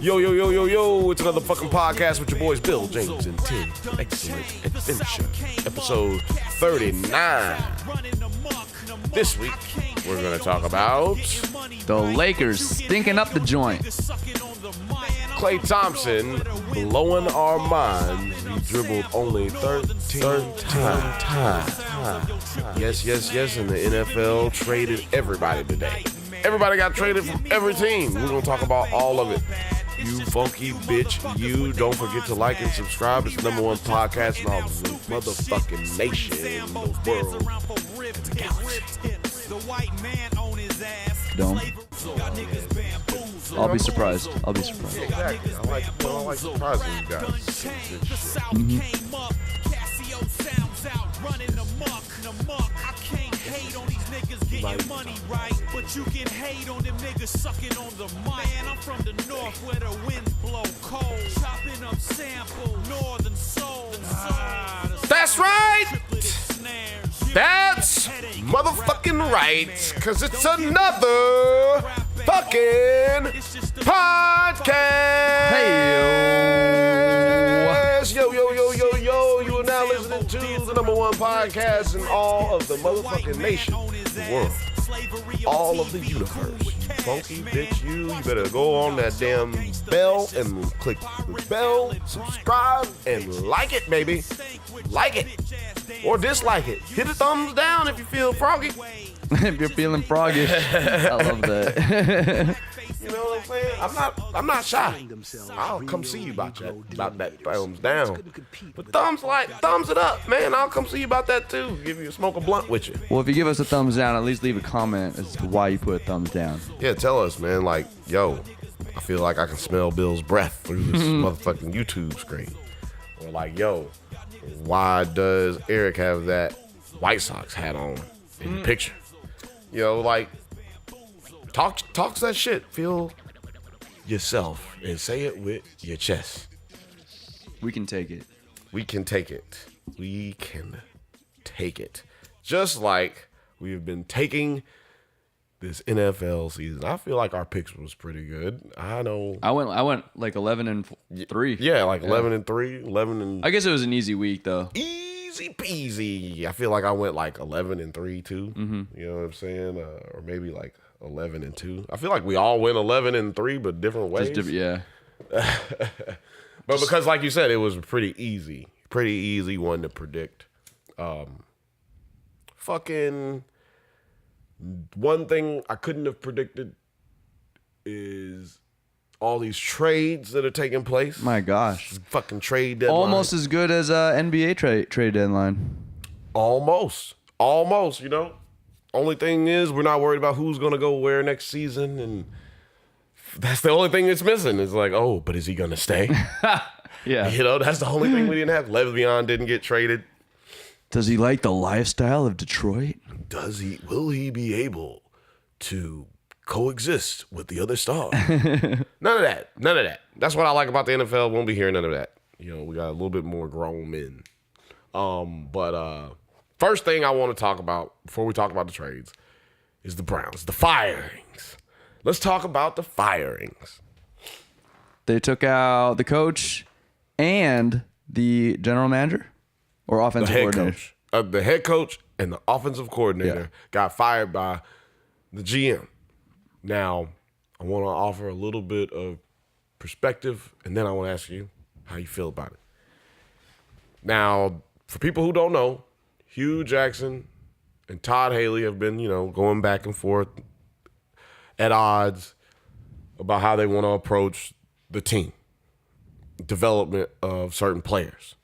Yo, yo, yo, yo, yo, it's another fucking podcast with your boys Bill, James, and Tim. Excellent Adventure, episode 39. This week, we're going to talk about the Lakers stinking up the joint. Klay Thompson blowing our minds. He dribbled only 13 times. Yes, and the NFL traded everybody today. Everybody got traded from every team. We're going to talk about all of it. You funky bitch, you. Don't forget to like and subscribe. It's the number one podcast in all the motherfucking nation, in the world, and the galaxy. Don't. I'll be surprised. Exactly. I like surprising you guys. Money right, but you can hate on them niggas sucking on the man. I'm from the north where the winds blow cold, chopping up sample northern soul. That's right. That's motherfucking right, cause it's another fucking podcast. Hey yo, you are now listening to the number one podcast in all of the motherfucking nation, the world, all of the universe. You funky bitch, you better go on that damn bell and click the bell, subscribe, and like it, baby. Like it. Or dislike it. Hit a thumbs down if you feel froggy. If you're feeling froggish, I love that. You know what I'm saying? I'm not shy. I'll come see you about that thumbs down. But thumbs it up, man. I'll come see you about that too. Give you smoke a blunt with you. Well, if you give us a thumbs down, at least leave a comment as to why you put a thumbs down. Yeah, tell us, man. Like, yo, I feel like I can smell Bill's breath through this motherfucking YouTube screen. Or like, yo, why does Eric have that White Sox hat on in the picture? You know, like, talk that shit. Feel yourself and say it with your chest. We can take it. We can take it. We can take it. Just like we've been taking this NFL season. I feel like our picks was pretty good. I know. I went like 11-3. Yeah, like 11-3, 11 and. I guess it was an easy week though. Easy peasy. I feel like I went like 11-3 too. You know what I'm saying? Or maybe like 11-2. I feel like we all went 11-3, but different ways. Yeah. But because, like you said, it was pretty easy one to predict. Fucking one thing I couldn't have predicted is all these trades that are taking place. My gosh. Fucking trade deadline. Almost as good as NBA trade deadline. Almost, you know. Only thing is, we're not worried about who's going to go where next season, and that's the only thing that's missing. It's like, oh, but is he going to stay? Yeah. You know, that's the only thing we didn't have. Le'Veon didn't get traded. Does he like the lifestyle of Detroit? Will he be able to coexist with the other stars? None of that. That's what I like about the NFL. Won't be hearing none of that. You know, we got a little bit more grown men. But first thing I want to talk about before we talk about the trades is the Browns, the firings. Let's talk about the firings. They took out the coach and the general manager or offensive coordinator. The head coach and the offensive coordinator got fired by the GM. Now, I want to offer a little bit of perspective, and then I want to ask you how you feel about it. Now, for people who don't know, Hugh Jackson and Todd Haley have been, going back and forth at odds about how they want to approach the team, development of certain players.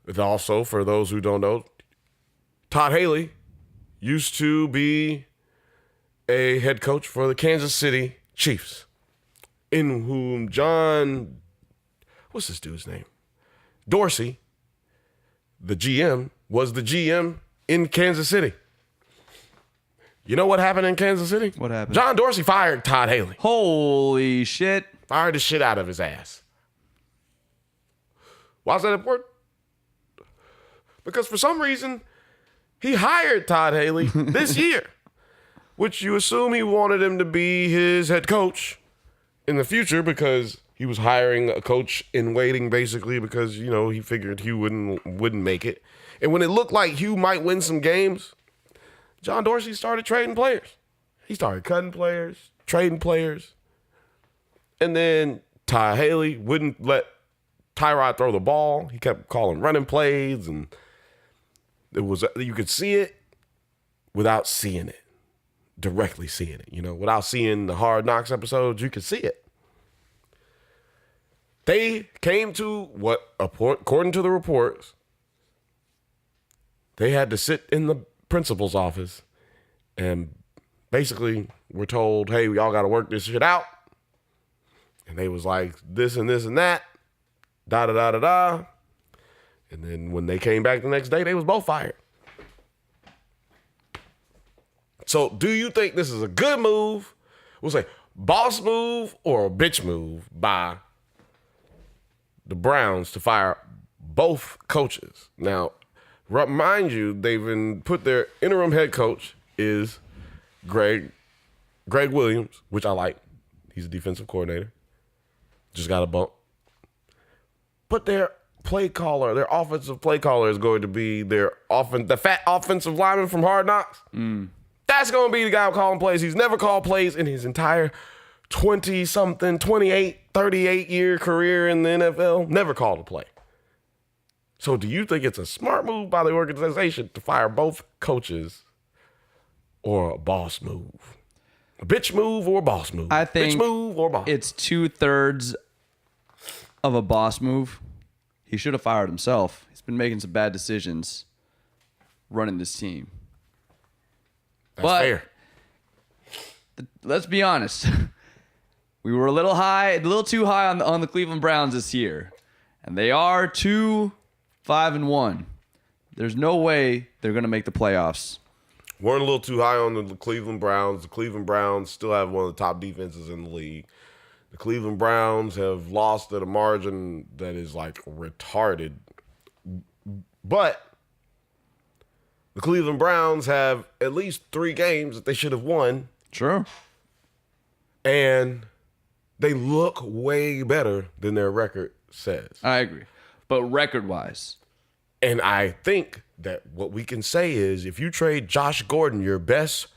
And also, for those who don't know, Todd Haley used to be a head coach for the Kansas City Chiefs, in whom what's this dude's name? Dorsey, the GM, was the GM in Kansas City. You know what happened in Kansas City? What happened? John Dorsey fired Todd Haley. Holy shit. Fired the shit out of his ass. Why is that important? Because for some reason, he hired Todd Haley this year. which you assume he wanted him to be his head coach in the future because he was hiring a coach in waiting, basically, because, he figured Hugh wouldn't make it. And when it looked like Hugh might win some games, John Dorsey started trading players. He started cutting players, trading players. And then Ty Haley wouldn't let Tyrod throw the ball. He kept calling running plays, and you could see it without seeing it, directly seeing it. Without seeing the Hard Knocks episodes, you could see it. They came to what, according to the reports, they had to sit in the principal's office and basically were told, hey, y'all got to work this shit out. And they was like, this and this and that, da-da-da-da-da. And then when they came back the next day, they was both fired. So do you think this is a good move? We'll say boss move or a bitch move by the Browns to fire both coaches. Now, remind you, they've been put their interim head coach is Greg Williams, which I like. He's a defensive coordinator. Just got a bump. But their play caller, their offensive play caller is going to be the fat offensive lineman from Hard Knocks. That's going to be the guy calling plays. He's never called plays in his entire 20-something, 28, 38-year career in the NFL. Never called a play. So do you think it's a smart move by the organization to fire both coaches or a boss move? A bitch move or a boss move? I think bitch move or boss. It's 2/3 of a boss move. He should have fired himself. He's been making some bad decisions running this team. That's fair. Let's be honest. We were a little too high on the Cleveland Browns this year. And they are 2-5-1. There's no way they're going to make the playoffs. Weren't a little too high on the Cleveland Browns. The Cleveland Browns still have one of the top defenses in the league. The Cleveland Browns have lost at a margin that is like retarded. But the Cleveland Browns have at least 3 games that they should have won. Sure. And they look way better than their record says. I agree. But record-wise. And I think that what we can say is if you trade Josh Gordon, your best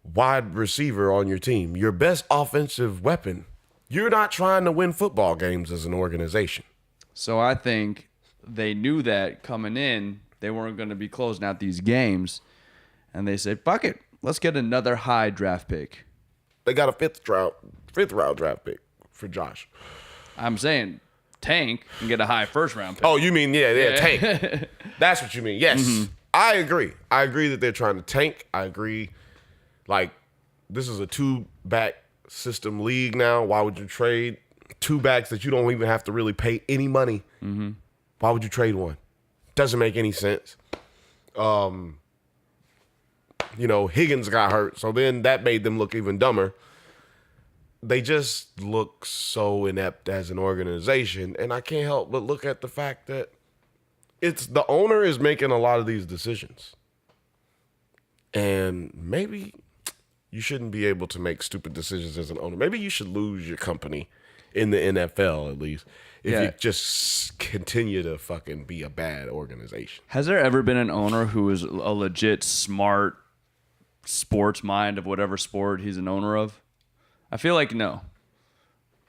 wide receiver on your team, your best offensive weapon, you're not trying to win football games as an organization. So I think they knew that coming in, they weren't going to be closing out these games. And they said, fuck it. Let's get another high draft pick. They got a fifth round draft pick for Josh. I'm saying tank and get a high first round pick. Oh, you mean, yeah, tank. That's what you mean. Yes. Mm-hmm. I agree. I agree that they're trying to tank. I agree. Like, this is a 2-back system league now. Why would you trade 2 backs that you don't even have to really pay any money? Mm-hmm. Why would you trade one? Doesn't make any sense. Higgins got hurt, so then that made them look even dumber. They just look so inept as an organization, and I can't help but look at the fact that it's the owner is making a lot of these decisions. And maybe you shouldn't be able to make stupid decisions as an owner. Maybe you should lose your company in the NFL at least if you just continue to fucking be a bad organization. Has there ever been an owner who is a legit smart sports mind of whatever sport he's an owner of? I feel like no.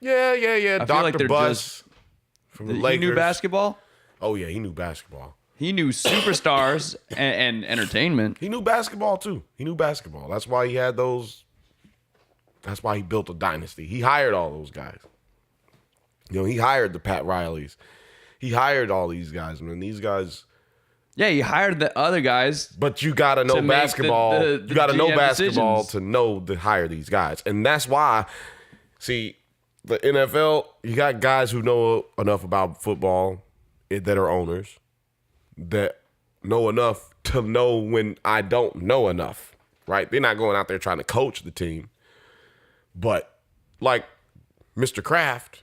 Yeah. I feel like they're Buzz from the Lakers. He knew basketball? Oh, yeah, he knew basketball. He knew superstars and entertainment. He knew basketball, too. He knew basketball. That's why he had those. That's why he built a dynasty. He hired all those guys. He hired the Pat Rileys. He hired all these guys, man. These guys. Yeah, he hired the other guys. But you got to know basketball. You got to know basketball to know to hire these guys. And that's why, see, the NFL, you got guys who know enough about football that are owners, that know enough to know when I don't know enough, right? They're not going out there trying to coach the team. But like Mr. Kraft,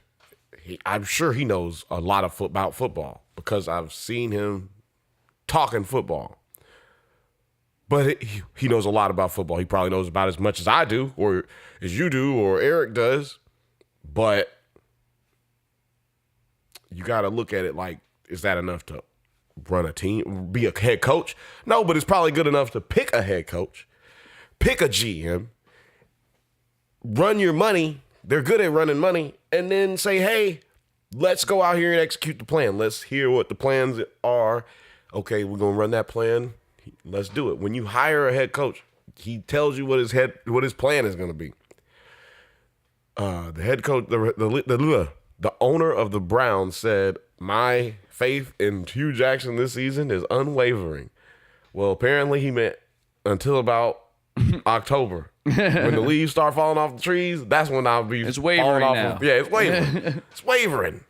I'm sure he knows a lot about football because I've seen him talking football. But he knows a lot about football. He probably knows about as much as I do, or as you do, or Eric does. But you got to look at it like, is that enough to run a team, be a head coach? No, but it's probably good enough to pick a head coach, pick a GM, run your money. They're good at running money. And then say, hey, let's go out here and execute the plan. Let's hear what the plans are. Okay, we're going to run that plan. Let's do it. When you hire a head coach, he tells you what his plan is going to be. The head coach, the owner of the Browns said, my faith in Hugh Jackson this season is unwavering. Well, apparently he meant until about October. When the leaves start falling off the trees, that's when I'll be wavering off now. Yeah, it's wavering. It's wavering.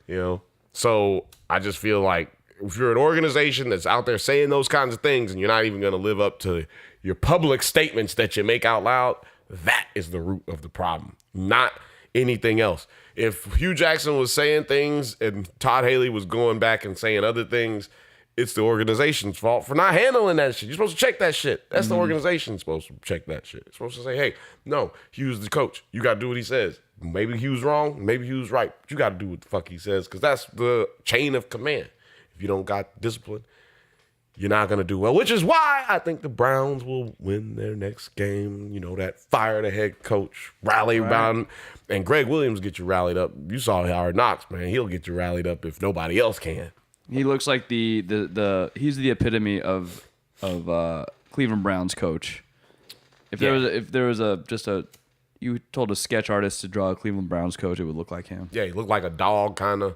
You know? So I just feel like if you're an organization that's out there saying those kinds of things and you're not even going to live up to your public statements that you make out loud, that is the root of the problem, not anything else. If Hugh Jackson was saying things and Todd Haley was going back and saying other things, it's the organization's fault for not handling that shit. You're supposed to check that shit. That's the organization's supposed to check that shit. It's supposed to say, hey, no, Hugh's the coach. You got to do what he says. Maybe Hugh's wrong. Maybe Hugh's right. But you got to do what the fuck he says because that's the chain of command. If you don't got discipline, you're not going to do well, which is why I think the Browns will win their next game. You know, that fire the head coach, rally around, and Greg Williams get you rallied up. You saw Hard Knocks, man. He'll get you rallied up if nobody else can. He looks like he's the epitome of Cleveland Browns coach. If there was you told a sketch artist to draw a Cleveland Browns coach, it would look like him. Yeah, he looked like a dog, kind of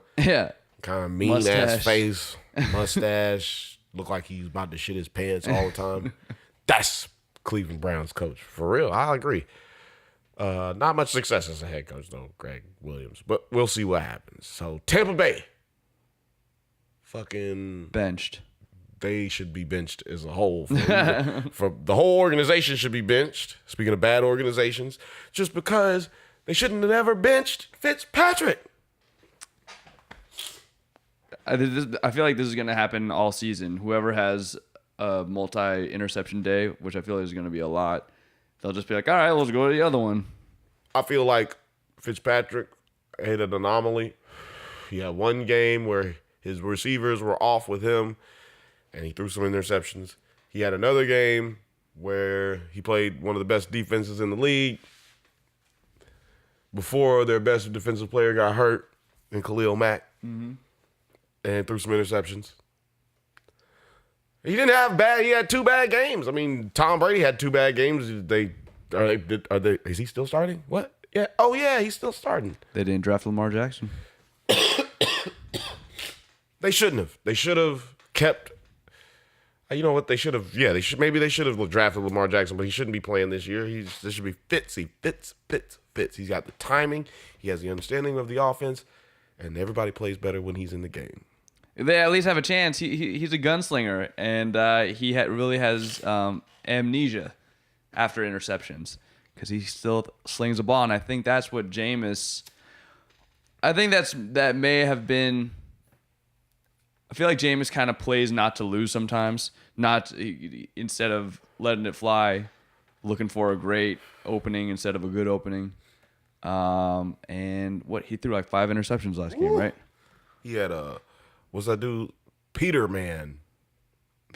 mean ass face, mustache. Look like he's about to shit his pants all the time. That's Cleveland Browns coach. For real, I agree. Not much success as a head coach, though, Greg Williams. But we'll see what happens. So, Tampa Bay. Fucking benched. They should be benched as a whole. For the whole organization should be benched. Speaking of bad organizations, just because they shouldn't have ever benched Fitzpatrick. I feel like this is going to happen all season. Whoever has a multi-interception day, which I feel like is going to be a lot, they'll just be like, all right, let's go to the other one. I feel like Fitzpatrick hit an anomaly. He had one game where his receivers were off with him, and he threw some interceptions. He had another game where he played one of the best defenses in the league before their best defensive player got hurt in Khalil Mack. Mm-hmm. And threw some interceptions. He didn't have bad. He had two bad games. I mean, Tom Brady had two bad games. Is he still starting? What? Yeah. Oh yeah, he's still starting. They didn't draft Lamar Jackson. They shouldn't have. They should have kept. You know what? They should have. Yeah, maybe they should have drafted Lamar Jackson, but he shouldn't be playing this year. This should be Fitz. Fitz. He's got the timing. He has the understanding of the offense, and everybody plays better when he's in the game. They at least have a chance. He's a gunslinger, and he really has amnesia after interceptions because he still slings the ball. And I think that's what Jameis. I think that may have been. I feel like Jameis kind of plays not to lose sometimes. Instead of letting it fly, looking for a great opening instead of a good opening. And he threw like 5 interceptions last game, right? He had what's that dude? Peterman.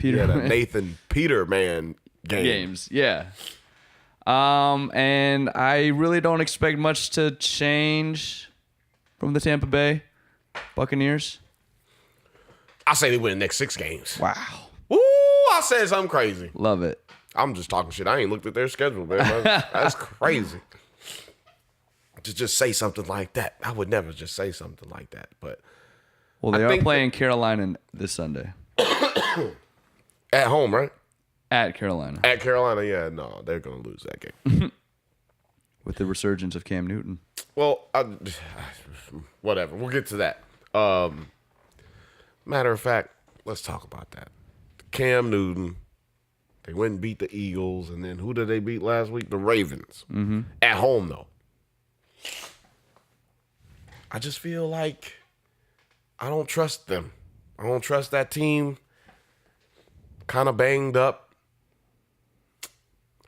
He had a Nathan Peterman games, yeah. And I really don't expect much to change from the Tampa Bay Buccaneers. I say they win the next 6 games. Wow. Woo! I said something crazy. Love it. I'm just talking shit. I ain't looked at their schedule, man. That's crazy. To just say something like that. I would never just say something like that. But they are playing Carolina this Sunday. At home, right? At Carolina. At Carolina, yeah. No, they're going to lose that game. With the resurgence of Cam Newton. Well, whatever. We'll get to that. Matter of fact, let's talk about that. Cam Newton, they went and beat the Eagles, and then who did they beat last week? The Ravens. Mm-hmm. At home, though. I just feel like I don't trust them. I don't trust that team. Kind of banged up.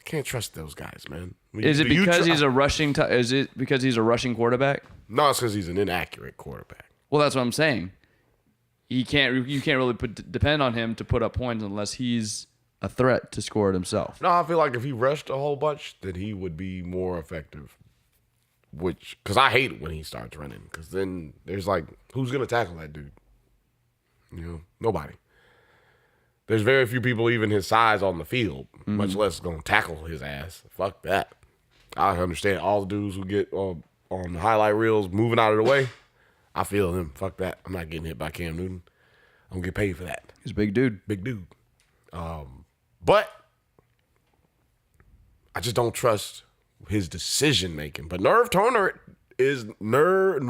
Can't trust those guys, man. Is it because he's a rushing? Is it because he's a rushing quarterback? No, it's because he's an inaccurate quarterback. Well, that's what I'm saying. You can't really depend on him to put up points unless he's a threat to score it himself. No, I feel like if he rushed a whole bunch, then he would be more effective. Because I hate it when he starts running. Because then there's like, who's gonna tackle that dude? Nobody. There's very few people even his size on the field, much less gonna tackle his ass. Fuck that. I understand all the dudes who get on the highlight reels moving out of the way. I feel him. Fuck that. I'm not getting hit by Cam Newton. I'm gonna get paid for that. He's a big dude. Big dude. But I just don't trust his decision making. But Nerve Turner is Nerve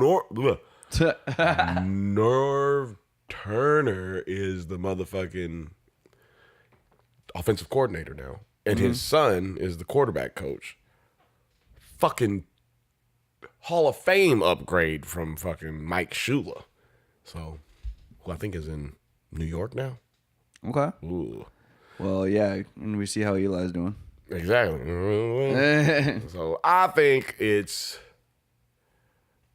Turner is the motherfucking offensive coordinator now. And his son is the quarterback coach. Fucking Hall of Fame upgrade from fucking Mike Shula. So, who I think is in New York now. Okay. Ooh. Well, yeah, and we see how Eli's doing. Exactly. So, I think it's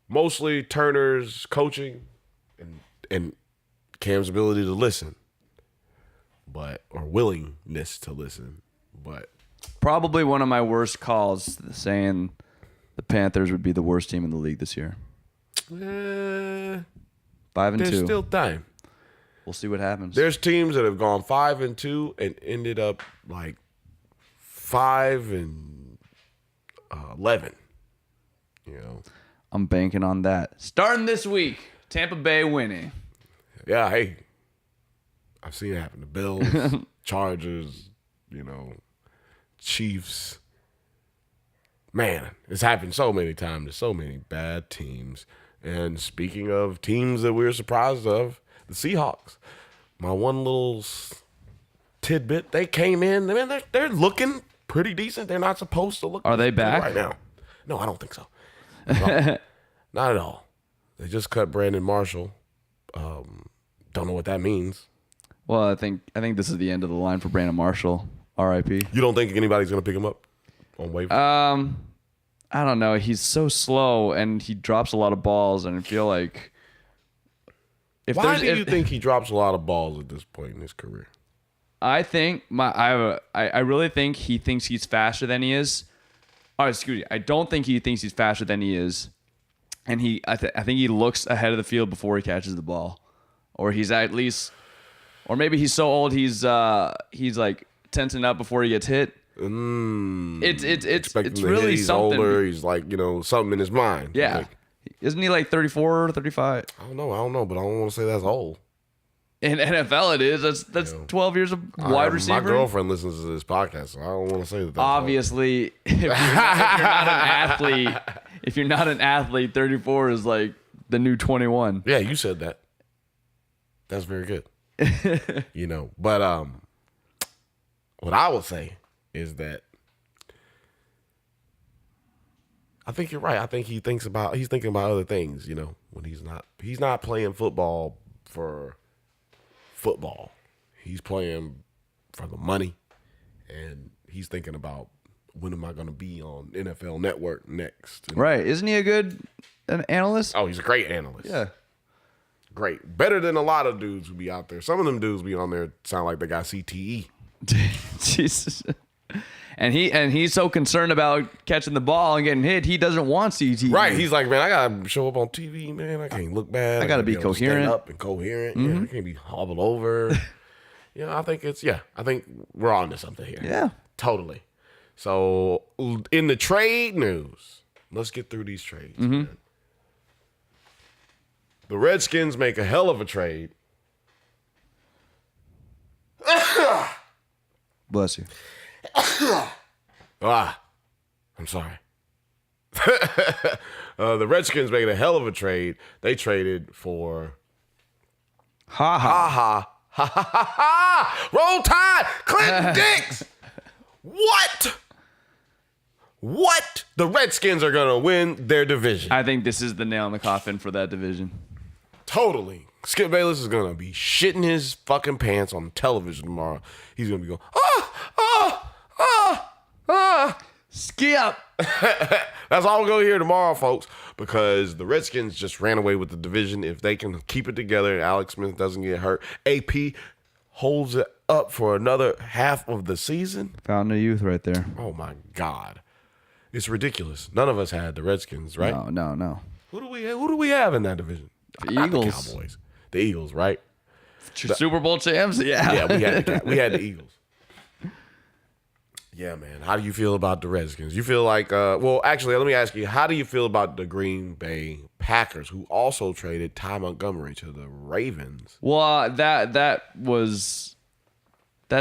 mostly Turner's coaching and Cam's ability to listen. Or willingness to listen. But probably one of my worst calls saying the Panthers would be the worst team in the league this year. 5-2. There's still time. We'll see what happens. There's teams that have gone 5-2 and ended up like 5-11. I'm banking on that. Starting this week, Tampa Bay winning. Yeah, hey. I've seen it happen. The Bills, Chargers, Chiefs. Man, it's happened so many times. There's so many bad teams. And speaking of teams that we were surprised of, the Seahawks. My one little tidbit, they came in. I mean, they're looking pretty decent. They're not supposed to look. Are they back right now? No, I don't think so. Not at all. They just cut Brandon Marshall. Don't know what that means. Well, I think this is the end of the line for Brandon Marshall. R.I.P. You don't think anybody's going to pick him up on waivers? I don't know. He's so slow and he drops a lot of balls, and I feel like why do you think he drops a lot of balls at this point in his career? I think I really think he thinks he's faster than he is. Oh, excuse me. I don't think he thinks he's faster than he is, and I think he looks ahead of the field before he catches the ball, or he's at least. Or maybe he's so old he's like tensing up before he gets hit. It's really he's something. Older. He's like something in his mind. Yeah, like, isn't he like 34 or 35? I don't know, but I don't want to say that's old. In NFL, it is. That's 12 years of wide receiver. My girlfriend listens to this podcast, so I don't want to say that. That's obviously, old. if you're not an athlete, 34 is like the new 21. Yeah, you said that. That's very good. But what I would say is that I think you're right. I think he's thinking about other things, when he's not playing football for football. He's playing for the money, and he's thinking about when am I going to be on NFL Network next. Right. Isn't he an analyst? Oh, he's a great analyst. Yeah. Great. Better than a lot of dudes who be out there. Some of them dudes be on there sound like they got CTE. Jesus. And he's so concerned about catching the ball and getting hit, he doesn't want CTE. Right. He's like, man, I gotta show up on TV, man. I can't look bad. I gotta be coherent. Stand up and coherent. Mm-hmm. Yeah, I can't be hobbled over. I think we're on to something here. Yeah. Totally. So in the trade news, let's get through these trades. Man. The Redskins make a hell of a trade. Bless you. I'm sorry. The Redskins made a hell of a trade. They traded for Ha ha. Roll Tide, Clinton Dix. What? The Redskins are gonna win their division. I think this is the nail in the coffin for that division. Totally. Skip Bayless is gonna be shitting his fucking pants on television tomorrow. He's gonna be going, Skip. That's all we're going to hear tomorrow, folks, because the Redskins just ran away with the division. If they can keep it together and Alex Smith doesn't get hurt, AP holds it up for another half of the season. Fountain of youth right there. Oh, my God. It's ridiculous. None of us had the Redskins, right? No. Who do we have in that division? The Not Eagles. The Cowboys. The Eagles, right? Super Bowl champs? Yeah. Yeah, we had the Eagles. Yeah, man. How do you feel about the Redskins? You feel like, well, actually, let me ask you, how do you feel about the Green Bay Packers, who also traded Ty Montgomery to the Ravens? Well, that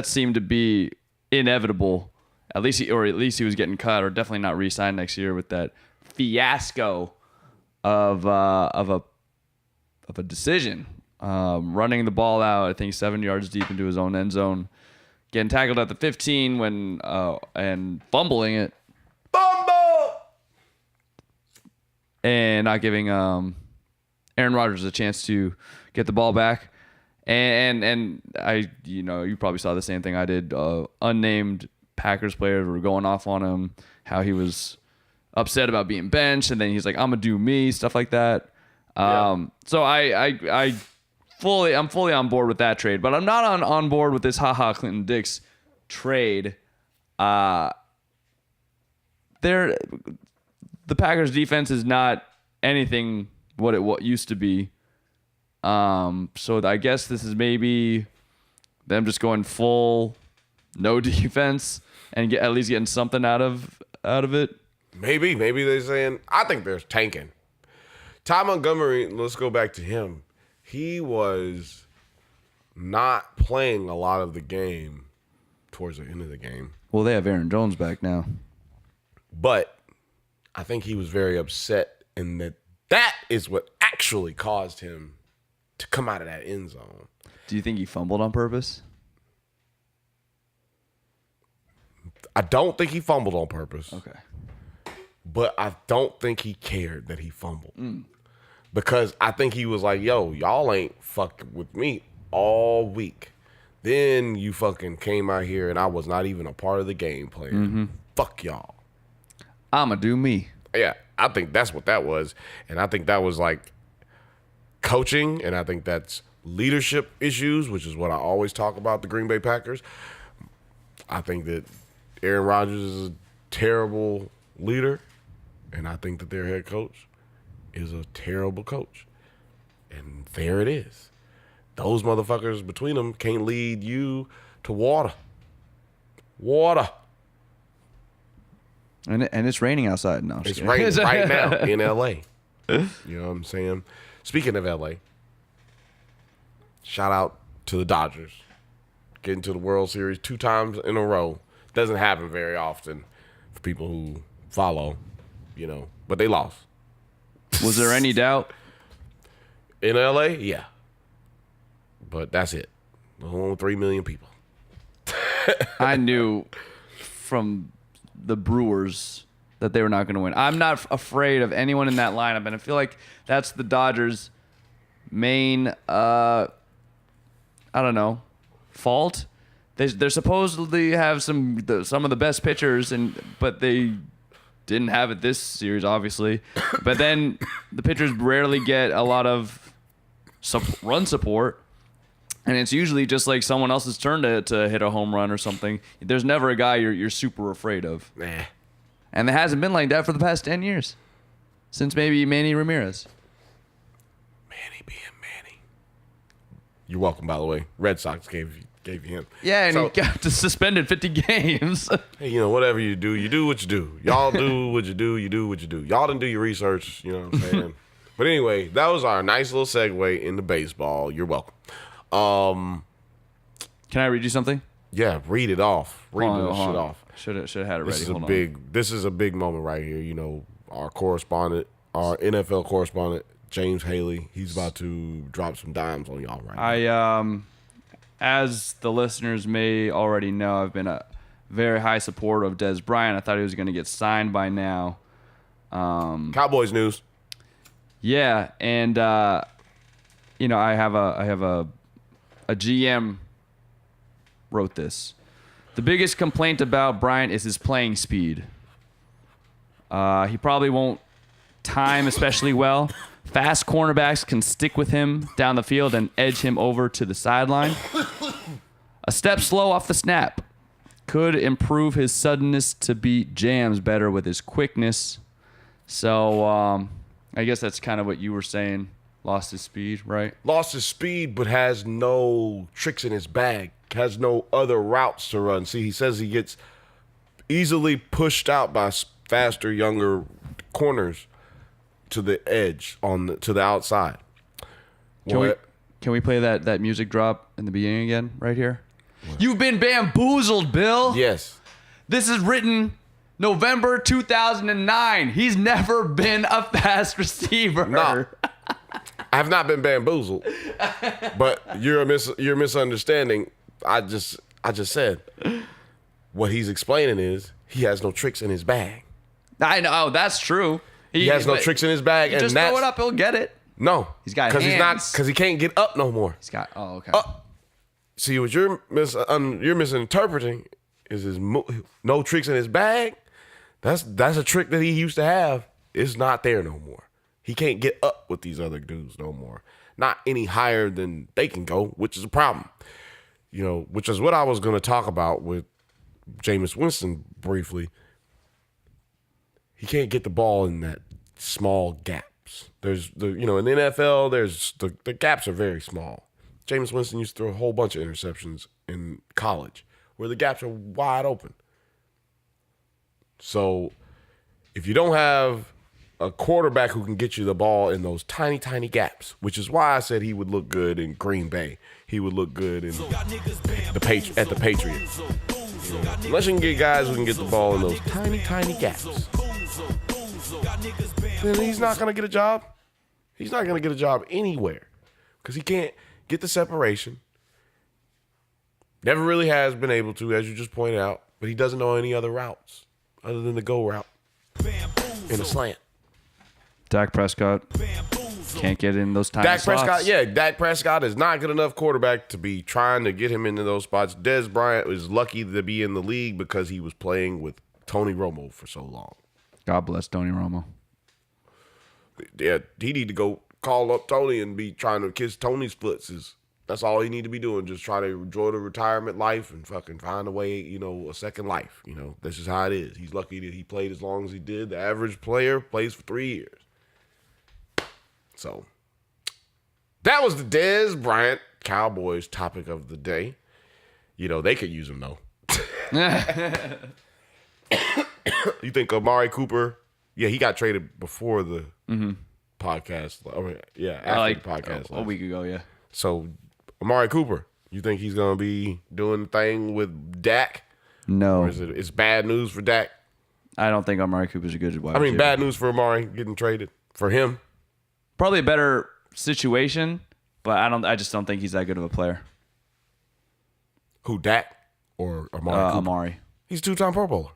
seemed to be inevitable. At least he was getting cut, or definitely not re-signed next year with that fiasco of a decision, running the ball out. I think 7 yards deep into his own end zone, getting tackled at the 15 when and fumbling it, and not giving Aaron Rodgers a chance to get the ball back. And you probably saw the same thing I did. Unnamed Packers players were going off on him, how he was upset about being benched, and then he's like, "I'm gonna do me," stuff like that. So I'm fully on board with that trade, but I'm not on board with this Clinton Dix trade. The Packers defense is not anything what it used to be. So I guess this is maybe them just going full no defense and at least getting something out of it. Maybe they're saying, I think they're tanking. Ty Montgomery, let's go back to him. He was not playing a lot of the game towards the end of the game. Well, they have Aaron Jones back now. But I think he was very upset, and that is what actually caused him to come out of that end zone. Do you think he fumbled on purpose? I don't think he fumbled on purpose. Okay. But I don't think he cared that he fumbled. Because I think he was like, yo, y'all ain't fucking with me all week. Then you fucking came out here and I was not even a part of the game plan. Fuck y'all. I'ma do me. Yeah, I think that's what that was. And I think that was like coaching, and I think that's leadership issues, which is what I always talk about the Green Bay Packers. I think that Aaron Rodgers is a terrible leader, and I think that their head coach is a terrible coach. And there it is. Those motherfuckers between them can't lead you to water. Water. And it's raining outside. No, It's raining right now in L.A. You know what I'm saying? Speaking of L.A., shout out to the Dodgers. Getting to the World Series 2 times in a row. Doesn't happen very often for people who follow, but they lost. Was there any doubt? In L.A., yeah. But that's it. Only 3 million people. I knew from the Brewers that they were not going to win. I'm not afraid of anyone in that lineup, and I feel like that's the Dodgers' main, fault. They're supposedly have some of the best pitchers, but they didn't have it this series, obviously. But then the pitchers rarely get a lot of run support, and it's usually just like someone else's turn to hit a home run or something. There's never a guy you're super afraid of. Nah. And it hasn't been like that for the past 10 years. Since maybe Manny Ramirez. Manny being Manny. You're welcome, by the way. Red Sox gave you him. Yeah, and he got suspended 50 games. Hey, whatever you do what you do. Y'all do what you do what you do. Y'all didn't do your research, you know what I'm saying? But anyway, that was our nice little segue into baseball. You're welcome. Can I read you something? Yeah, read it off. Read this shit off. Should have had it ready. This is a big moment right here. Our correspondent, our NFL correspondent, James Haley, he's about to drop some dimes on y'all right now. As the listeners may already know, I've been a very high supporter of Dez Bryant. I thought he was going to get signed by now. Cowboys news. Yeah, and I have a GM wrote this. The biggest complaint about Bryant is his playing speed. He probably won't time especially well. Fast cornerbacks can stick with him down the field and edge him over to the sideline. A step slow off the snap. Could improve his suddenness to beat jams better with his quickness. So I guess that's kind of what you were saying. Lost his speed, right? Lost his speed, but has no tricks in his bag. Has no other routes to run. See, he says he gets easily pushed out by faster, younger corners to the edge to the outside. Can we play that music drop in the beginning again, right here? What? You've been bamboozled, Bill. Yes. This is written November 2009. He's never been a fast receiver. No. I have not been bamboozled, but you're misunderstanding. I just said what he's explaining is he has no tricks in his bag. I know that's true. He has no tricks in his bag, and just throw it up, he'll get it. No, he's got hands. Because he can't get up no more. He's got. Oh, okay. See, what you're misinterpreting is his no tricks in his bag. That's a trick that he used to have. It's not there no more. He can't get up with these other dudes no more. Not any higher than they can go, which is a problem. You know, which is what I was going to talk about with Jameis Winston briefly. He can't get the ball in that small gaps. There's in the NFL, there's the gaps are very small. Jameis Winston used to throw a whole bunch of interceptions in college where the gaps are wide open. So if you don't have a quarterback who can get you the ball in those tiny, tiny gaps, which is why I said he would look good in Green Bay. He would look good in at the Patriots. You know, unless you can get guys who can get the ball in those tiny, tiny gaps, then he's not going to get a job. He's not going to get a job anywhere because he can't get the separation. Never really has been able to, as you just pointed out, but he doesn't know any other routes other than the go route in a slant. Dak Prescott can't get in those tiny spots. Dak Prescott is not good enough quarterback to be trying to get him into those spots. Dez Bryant was lucky to be in the league because he was playing with Tony Romo for so long. God bless Tony Romo. Yeah, he need to go call up Tony and be trying to kiss Tony's foots. That's all he need to be doing. Just try to enjoy the retirement life and fucking find a way, a second life. This is how it is. He's lucky that he played as long as he did. The average player plays for 3 years. So that was the Dez Bryant Cowboys topic of the day. They could use him though. You think Amari Cooper? Yeah, he got traded before the podcast. After the podcast. A week ago, yeah. So Amari Cooper, you think he's gonna be doing the thing with Dak? No. Or is it's bad news for Dak? I don't think Amari Cooper's a good wide receiver. Bad news for Amari getting traded for him. Probably a better situation, but I just don't think he's that good of a player. Who, Dak or Amari Cooper? Amari. He's 2-time Pro Bowler.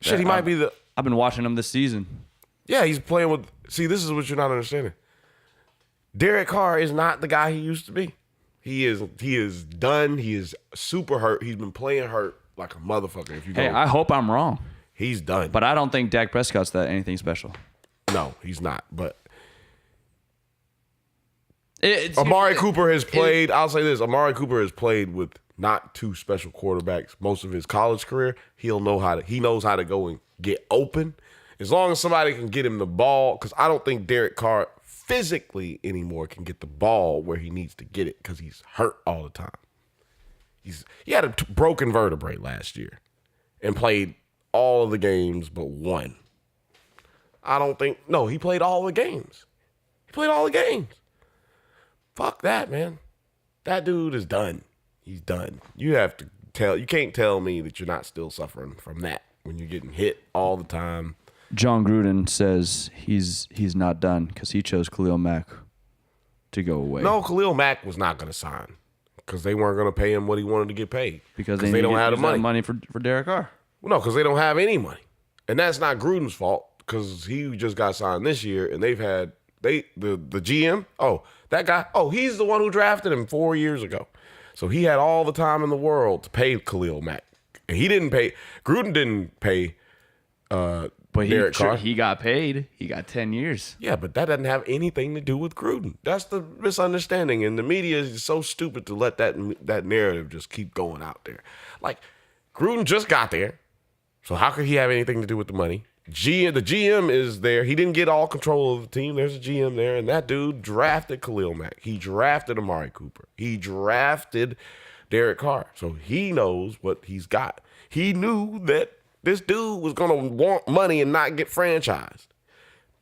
Shit, he might be the... I've been watching him this season. Yeah, he's playing with... See, this is what you're not understanding. Derek Carr is not the guy he used to be. He is done. He is super hurt. He's been playing hurt like a motherfucker. I hope I'm wrong. He's done. But I don't think Dak Prescott's anything special. No, he's not. But Amari Cooper has played... I'll say this. Amari Cooper has played with not two special quarterbacks most of his college career. He knows how to go and get open. As long as somebody can get him the ball, because I don't think Derek Carr physically anymore can get the ball where he needs to get it because he's hurt all the time. He had a broken vertebrae last year and played all of the games but one. He played all the games. Fuck that, man. That dude is done. He's done. You can't tell me that you're not still suffering from that when you're getting hit all the time. John Gruden says he's not done because he chose Khalil Mack to go away. No, Khalil Mack was not going to sign because they weren't going to pay him what he wanted to get paid. Because they don't have the money for Derek Carr. Well, no, because they don't have any money. And that's not Gruden's fault because he just got signed this year and they've had the GM, that guy, he's the one who drafted him 4 years ago. So he had all the time in the world to pay Khalil Mack. And Gruden didn't pay But Derek Carr. he got paid. He got 10 years. Yeah, but that doesn't have anything to do with Gruden. That's the misunderstanding. And the media is so stupid to let that narrative just keep going out there. Like, Gruden just got there. So how could he have anything to do with the money? The GM is there. He didn't get all control of the team. There's a GM there. And that dude drafted Khalil Mack. He drafted Amari Cooper. He drafted Derek Carr. So he knows what he's got. He knew that this dude was going to want money and not get franchised.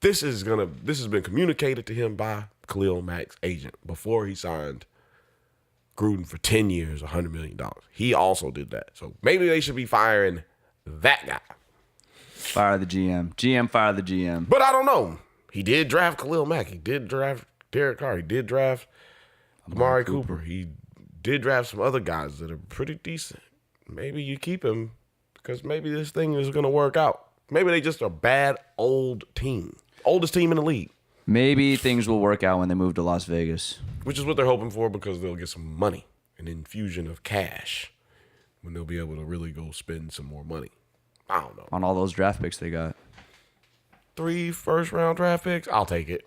This has been communicated to him by Khalil Mack's agent before he signed Gruden for 10 years, $100 million. He also did that. So maybe they should be firing that guy. Fire the GM. GM, fire the GM. But I don't know. He did draft Khalil Mack. He did draft Derek Carr. He did draft Amari Cooper. He did draft some other guys that are pretty decent. Maybe you keep him because maybe this thing is going to work out. Maybe they just a bad old team. Oldest team in the league. Maybe things will work out when they move to Las Vegas. Which is what they're hoping for because they'll get some money, an infusion of cash, when they'll be able to really go spend some more money. I don't know. On all those draft picks they got. 3 first-round draft picks? I'll take it.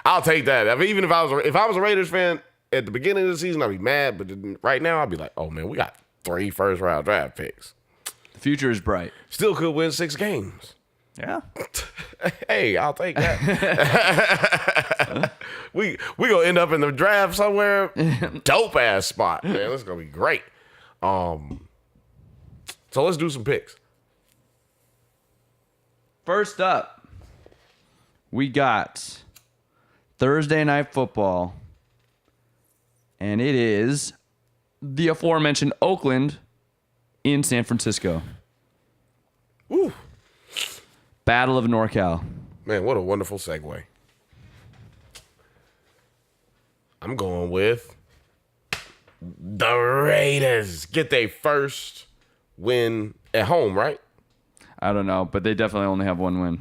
I'll take that. I mean, even if I was a Raiders fan at the beginning of the season, I'd be mad. But right now, I'd be like, oh, man, we got 3 first-round draft picks. The future is bright. Still could win 6 games. Yeah. Hey, I'll take that. we gonna end up in the draft somewhere. Dope ass spot, man. This is gonna be great. So let's do some picks. First up, we got Thursday Night Football, and it is the aforementioned Oakland in San Francisco. Woo. Battle of NorCal. Man, what a wonderful segue. I'm going with the Raiders. Get their first win at home, right? I don't know, but they definitely only have one win.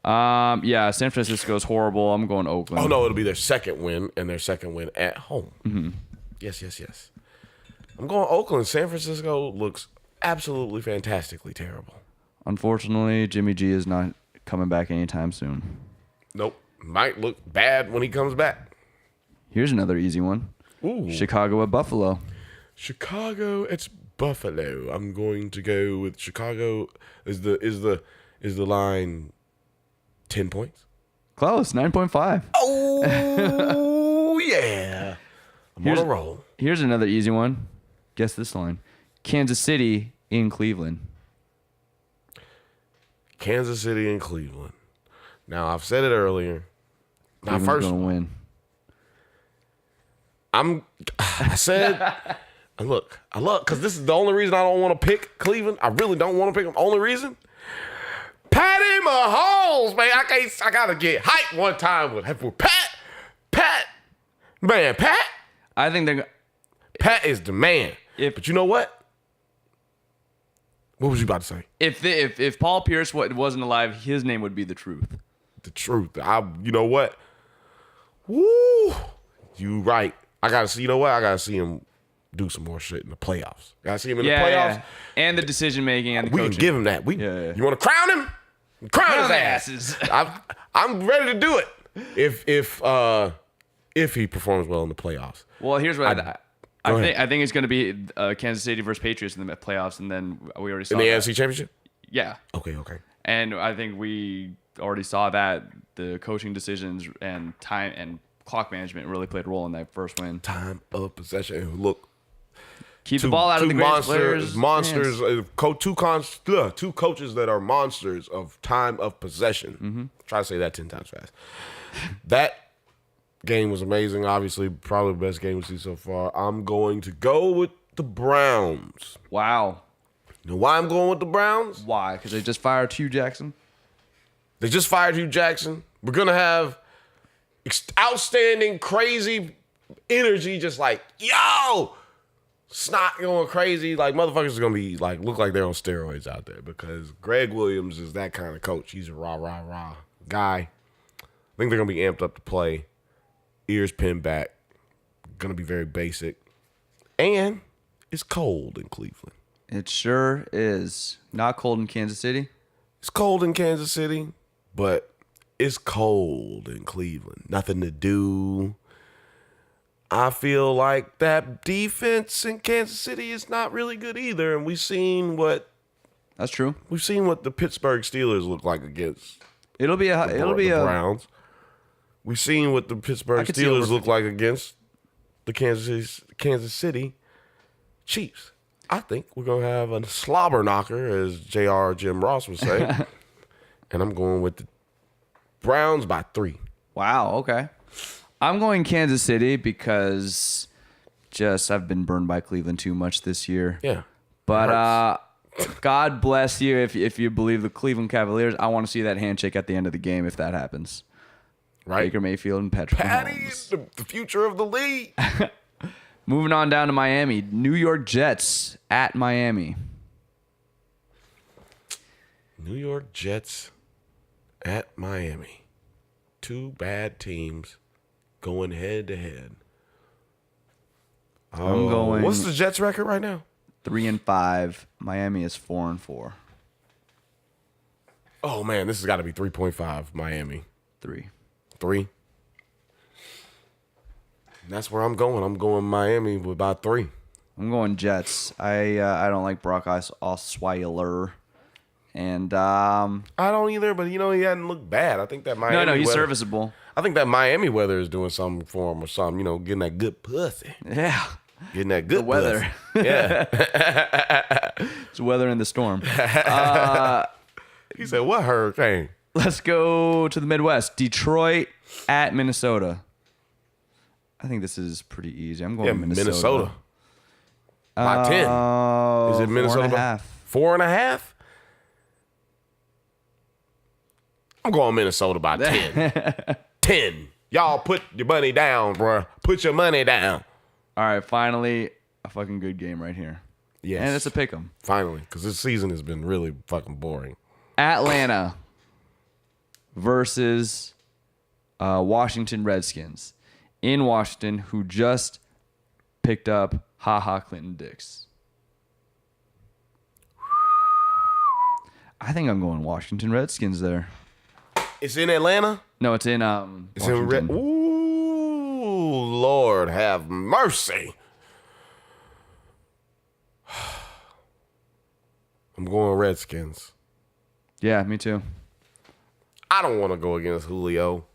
Yeah, San Francisco's horrible. I'm going Oakland. Oh, no, it'll be their second win, and their second win at home. Mm-hmm. Yes. I'm going Oakland. San Francisco looks absolutely fantastically terrible. Unfortunately, Jimmy G is not coming back anytime soon. Nope. Might look bad when he comes back. Here's another easy one. Ooh. Chicago at Buffalo. Chicago at Buffalo. I'm going to go with Chicago. Is the line 10 points? Close, 9.5. Oh yeah. I'm on a roll. Here's another easy one. Guess this line. Kansas City in Cleveland. Kansas City and Cleveland. Now, I've said it earlier. Now, Cleveland's gonna win. I said, look, because this is the only reason I don't want to pick Cleveland. I really don't want to pick them. Only reason? Patty Mahomes, man. I got to get hyped one time with Pat. Man, Pat. I think Pat is the man. But you know what? What was you about to say? If Paul Pierce wasn't alive, his name would be the Truth. The Truth. You know what? Woo! You right. I gotta see. You know what? I gotta see him do some more shit in the playoffs. Gotta see him in the playoffs. Yeah. And the decision making and the We coaching. can give him that. You want to crown him? Crown his asses. I'm ready to do it. If he performs well in the playoffs. Well, here's what I think it's going to be Kansas City versus Patriots in the playoffs, and then we already saw in the that. AFC Championship. Yeah. Okay. And I think we already saw that the coaching decisions and time and clock management really played a role in that first win. Time of possession. Look, keep the ball out of the greatest players' monsters. hands. Two coaches that are monsters of time of possession. Mm-hmm. Try to say that 10 times fast. That game was amazing. Obviously, probably the best game we've seen so far. I'm going to go with the Browns. Wow. You know why I'm going with the Browns? Why? Because they just fired Hugh Jackson? They just fired Hugh Jackson. We're going to have outstanding, crazy energy, just like, yo, snot going crazy. Like, motherfuckers are going to be, like, look like they're on steroids out there because Greg Williams is that kind of coach. He's a rah guy. I think they're going to be amped up to play. Ears pinned back. Going to be very basic. And it's cold in Cleveland. It sure is. Not cold in Kansas City. It's cold in Kansas City, but it's cold in Cleveland. Nothing to do. I feel like that defense in Kansas City is not really good either, and That's true. we've seen what the Pittsburgh Steelers look like against It'll be a Browns. We've seen what the Pittsburgh could see Steelers over look like against the Kansas City Chiefs. I think we're gonna have a slobber knocker, as J.R. Jim Ross would say, and I'm going with the Browns by 3. Wow, okay. I'm going Kansas City because I've been burned by Cleveland too much this year. Yeah, But God bless you if you believe the Cleveland Cavaliers. I want to see that handshake at the end of the game if that happens. right. Baker Mayfield and Patrick Patty, Mahomes. the future of the league. Moving on down to Miami. New York Jets at Miami. New York Jets at Miami. 2 bad teams going head to head. I'm going What's the Jets record right now? 3-5. Miami is 4-4. Oh man, this has got to be 3.5 Miami. 3. 3. And that's where I'm going. I'm going Miami with about 3. I'm going Jets. I don't like Brock Osweiler. And I don't either, but he hadn't looked bad. I think that Miami. no, he's weather, serviceable. I think that Miami weather is doing something for him or something. Getting that good pussy. Yeah. Getting that good The weather. pussy. Yeah. It's weather in the storm. He said, "What hurricane?" Let's go to the Midwest. Detroit at Minnesota. I think this is pretty easy. I'm going Minnesota. By 10. Is it Minnesota? 4.5. 4.5? I'm going Minnesota by 10. 10. Y'all put your money down, bruh. Put your money down. All right, finally, a fucking good game right here. Yes. And it's a pick 'em. Finally, because this season has been really fucking boring. Atlanta versus Washington Redskins. In Washington, who just picked up Clinton Dix. I think I'm going Washington Redskins there. It's in Atlanta? No, it's in It's in Washington. Ooh, Lord have mercy. I'm going Redskins. Yeah, me too. I don't want to go against Julio.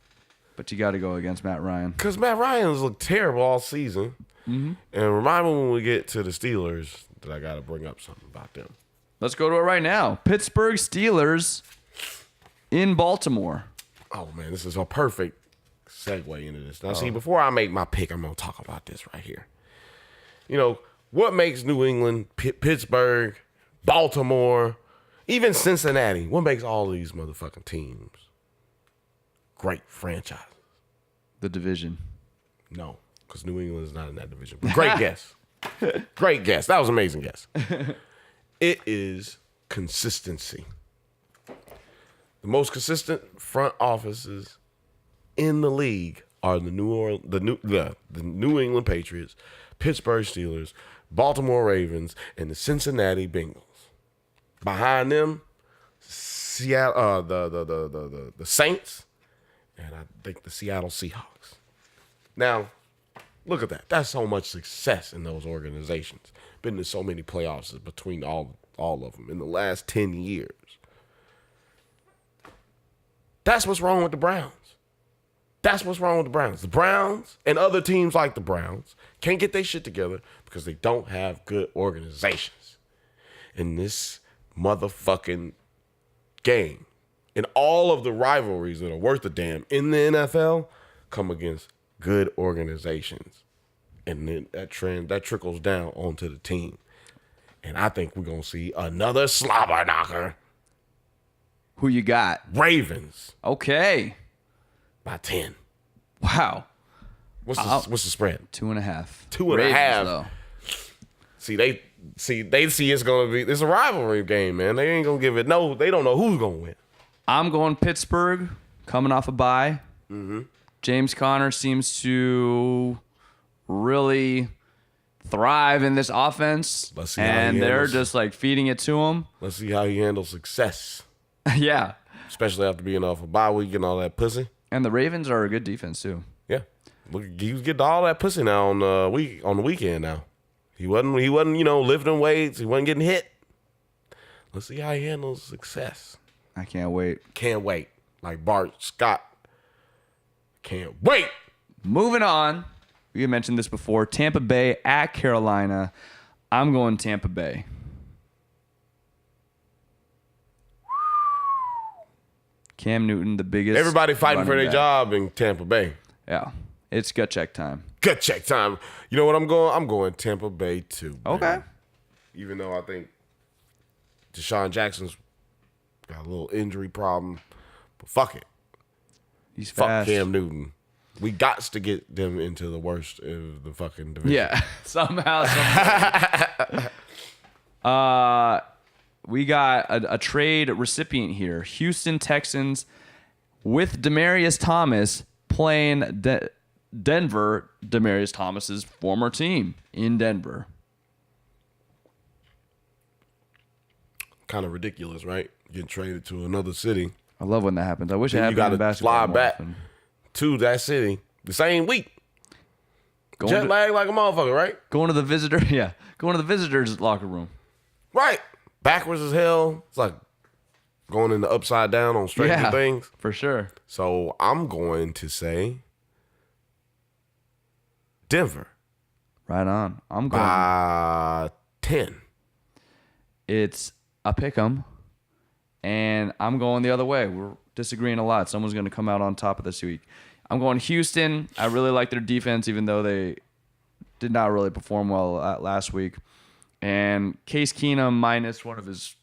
But you got to go against Matt Ryan. Because Matt Ryan's looked terrible all season. Mm-hmm. And remind me when we get to the Steelers that I got to bring up something about them. Let's go to it right now. Pittsburgh Steelers in Baltimore. Oh, man, this is a perfect segue into this. Now, see, before I make my pick, I'm going to talk about this right here. What makes New England, Pittsburgh, Baltimore, even Cincinnati, what makes all these motherfucking teams great franchises? The division. No, because New England is not in that division. But great guess. Great guess. That was an amazing guess. It is consistency. The most consistent front offices in the league are the New England Patriots, Pittsburgh Steelers, Baltimore Ravens, and the Cincinnati Bengals. Behind them, Seattle, the Saints, and I think the Seattle Seahawks. Now, look at that. That's so much success in those organizations. Been to so many playoffs between all of them in the last 10 years. That's what's wrong with the Browns. That's what's wrong with the Browns. The Browns and other teams like the Browns can't get their shit together because they don't have good organizations. In this motherfucking game, and all of the rivalries that are worth a damn in the NFL come against good organizations. And then that trickles down onto the team. And I think we're going to see another slobber knocker. Who you got? Ravens Okay. by 10. Wow. What's the spread? 2.5. 2.5. Ravens, though. They see it's going to be, it's a rivalry game, man. They ain't going to give it, no, they don't know who's going to win. I'm going Pittsburgh, coming off a bye. Mm-hmm. James Conner seems to really thrive in this offense. Let's see how he and they're handles- just like feeding it to him. Let's see how he handles success, Yeah. especially after being off a bye week and all that pussy. And the Ravens are a good defense too. Yeah, look, he was getting all that pussy now on the weekend. Now he wasn't lifting weights. He wasn't getting hit. Let's see how he handles success. I can't wait. Can't wait. Like Bart Scott. Can't wait. Moving on. We had mentioned this before. Tampa Bay at Carolina. I'm going Tampa Bay. Cam Newton, the biggest. Everybody fighting for running their back. job in Tampa Bay. Yeah. It's gut check time. Gut check time. You know what I'm going? I'm going Tampa Bay too. Okay. baby. Even though I think Deshaun Jackson's got a little injury problem, but fuck it. He's Fuck fast. Cam Newton. We got to get them into the worst of the fucking division. Yeah. Somehow. We got a trade recipient here. Houston Texans with Demaryius Thomas playing Denver, Demaryius Thomas's former team in Denver. Kind of ridiculous, right? Getting traded to another city I love when that happens. I wish it Then you happened in gotta basketball fly more back often. to that city the same week. Going Jet to, lag like a motherfucker, right? going to the visitor, yeah, going to the visitors' locker room. Right. Backwards as hell. It's like going in the upside down on Stranger Yeah, Things. for sure. So I'm going to say Denver Right on. I'm going. by 10. It's a pick 'em, and I'm going the other way. We're disagreeing a lot. Someone's going to come out on top of this week. I'm going Houston. I really like their defense, even though they did not really perform well last week. And Case Keenum minus one of his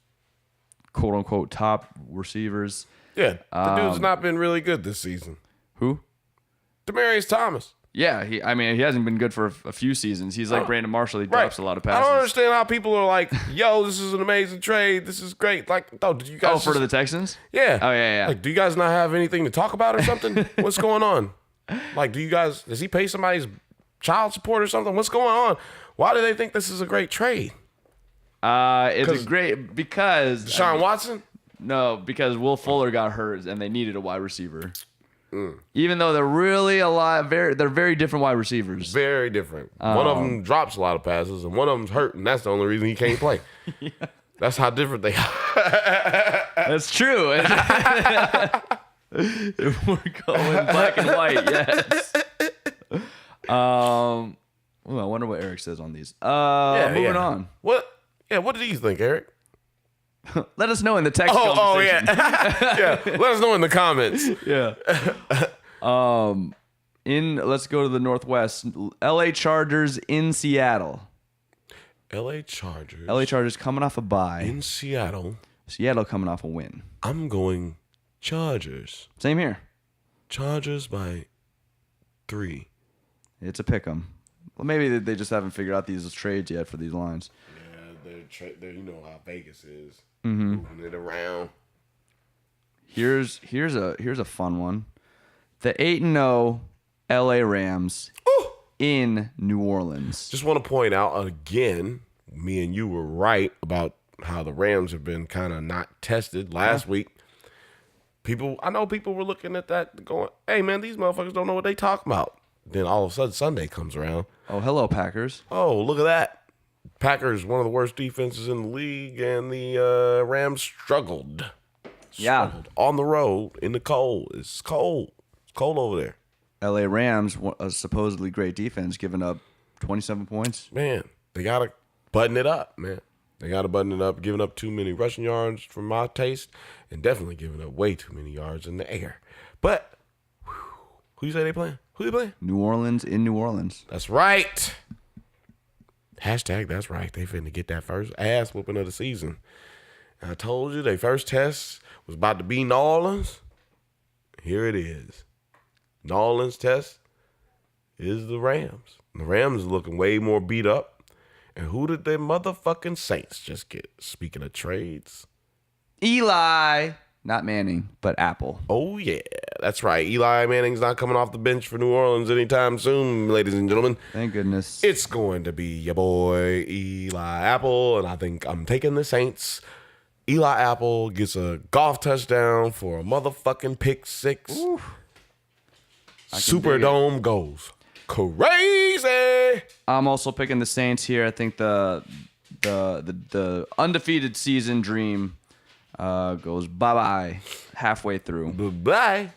quote-unquote top receivers. Yeah, the dude's not been really good this season. Who? Demaryius Thomas. Yeah, he hasn't been good for a few seasons. He's like Brandon Marshall. He Right. drops a lot of I passes. don't understand how people are like, yo, this is an amazing trade. This is great. Like, no, did you guys For the Texans? Yeah. Oh, yeah. Like, do you guys not have anything to talk about or something? What's going on? Like, does he pay somebody's child support or something? What's going on? Why do they think this is a great trade? It's a great because Deshaun Watson? No, because Will Fuller got hurt and they needed a wide receiver. Mm. Even though they're really they're very different wide receivers. Very different. One of them drops a lot of passes, and one of them's hurt, and that's the only reason he can't play. That's how different they are. That's true. If we're going black and white, yes. I wonder what Eric says on these. Moving on. What? Yeah, what did you think, Eric? Let us know in the text Oh, conversation. yeah. Yeah, let us know in the comments. Yeah. Let's go to the Northwest. LA Chargers in Seattle. LA Chargers. LA Chargers coming off a bye. In Seattle. Seattle coming off a win. I'm going Chargers. Same here. Chargers by 3. It's a pick 'em. Well, maybe they just haven't figured out these trades yet for these lines. Yeah, they're you know how Vegas is. Moving it around. Here's a fun one. The 8-0 LA Rams in New Orleans. Just want to point out again, me and you were right about how the Rams have been kind of not tested last week. I know people were looking at that going, hey, man, these motherfuckers don't know what they talking about. Then all of a sudden Sunday comes around. Oh, hello, Packers. Oh, look at that. Packers, one of the worst defenses in the league, and the Rams struggled. On the road in the cold. It's cold. It's cold over there. LA Rams, a supposedly great defense, giving up 27 points. Man, they got to button it up, man. They got to button it up, giving up too many rushing yards for my taste, and definitely giving up way too many yards in the air. But, who you say they playing? Who they playing? New Orleans in New Orleans. That's right. Hashtag that's right. They finna get that first ass whooping of the season. And I told you their first test was about to be New Orleans. Here it is. New Orleans test is the Rams. The Rams is looking way more beat up. And who did their motherfucking Saints just get? Speaking of trades. Eli, not Manning, but Apple. Oh, yeah. That's right. Eli Manning's not coming off the bench for New Orleans anytime soon, ladies and gentlemen. Thank goodness. It's going to be your boy Eli Apple, and I think I'm taking the Saints. Eli Apple gets a golf touchdown for a motherfucking pick six. Superdome goes crazy. I'm also picking the Saints here. I think the undefeated season dream goes bye-bye halfway through. Bye-bye.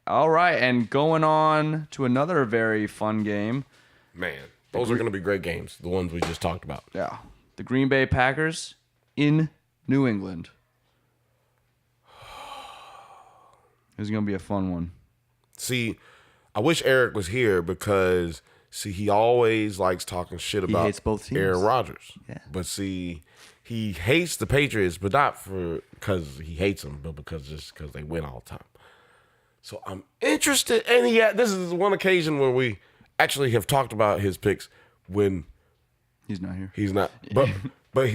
All right, and going on to another very fun game. Man, those are going to be great games, the ones we just talked about. Yeah. The Green Bay Packers in New England. This is going to be a fun one. See, I wish Eric was here because, he always likes talking shit about hates both teams. Aaron Rodgers. Yeah. But he hates the Patriots, but not because he hates them, but because they win all the time. So I'm interested, and this is one occasion where we actually have talked about his picks when he's not here. He's not, but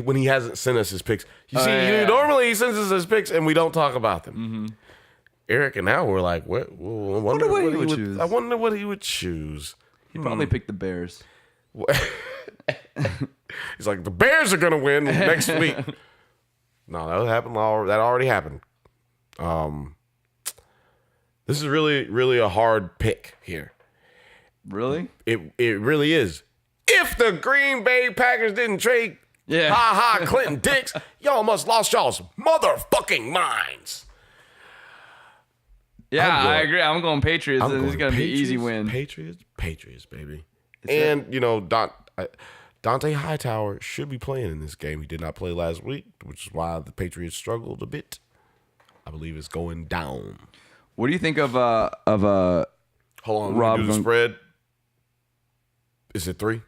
when he hasn't sent us his picks, normally he sends us his picks and we don't talk about them. Mm-hmm. Eric and now we're like, I wonder what he would choose. I wonder what he would choose. He'd probably pick the Bears. He's like, the Bears are gonna win next week. No, that happened. That already happened. This is really, really a hard pick here. Really? It really is. If the Green Bay Packers didn't trade, Clinton Dix, y'all must lost y'all's motherfucking minds. Yeah, I agree. I'm going Patriots. This is going to be an easy win. Patriots, baby. And, Dante Hightower should be playing in this game. He did not play last week, which is why the Patriots struggled a bit. I believe it's going down. What do you think of Hold on, Rob do the spread? Is it 3?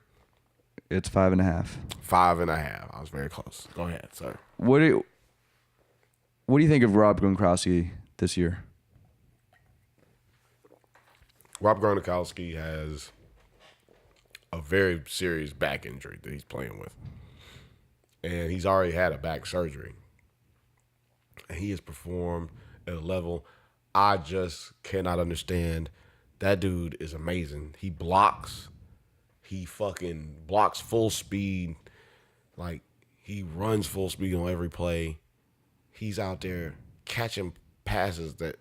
It's 5.5. 5.5. I was very close. Go ahead, sir. What do you think of Rob Gronkowski this year? Rob Gronkowski has a very serious back injury that he's playing with. And he's already had a back surgery. And he has performed at a level I just cannot understand. That dude is amazing. He blocks. He fucking blocks full speed. Like, he runs full speed on every play. He's out there catching passes that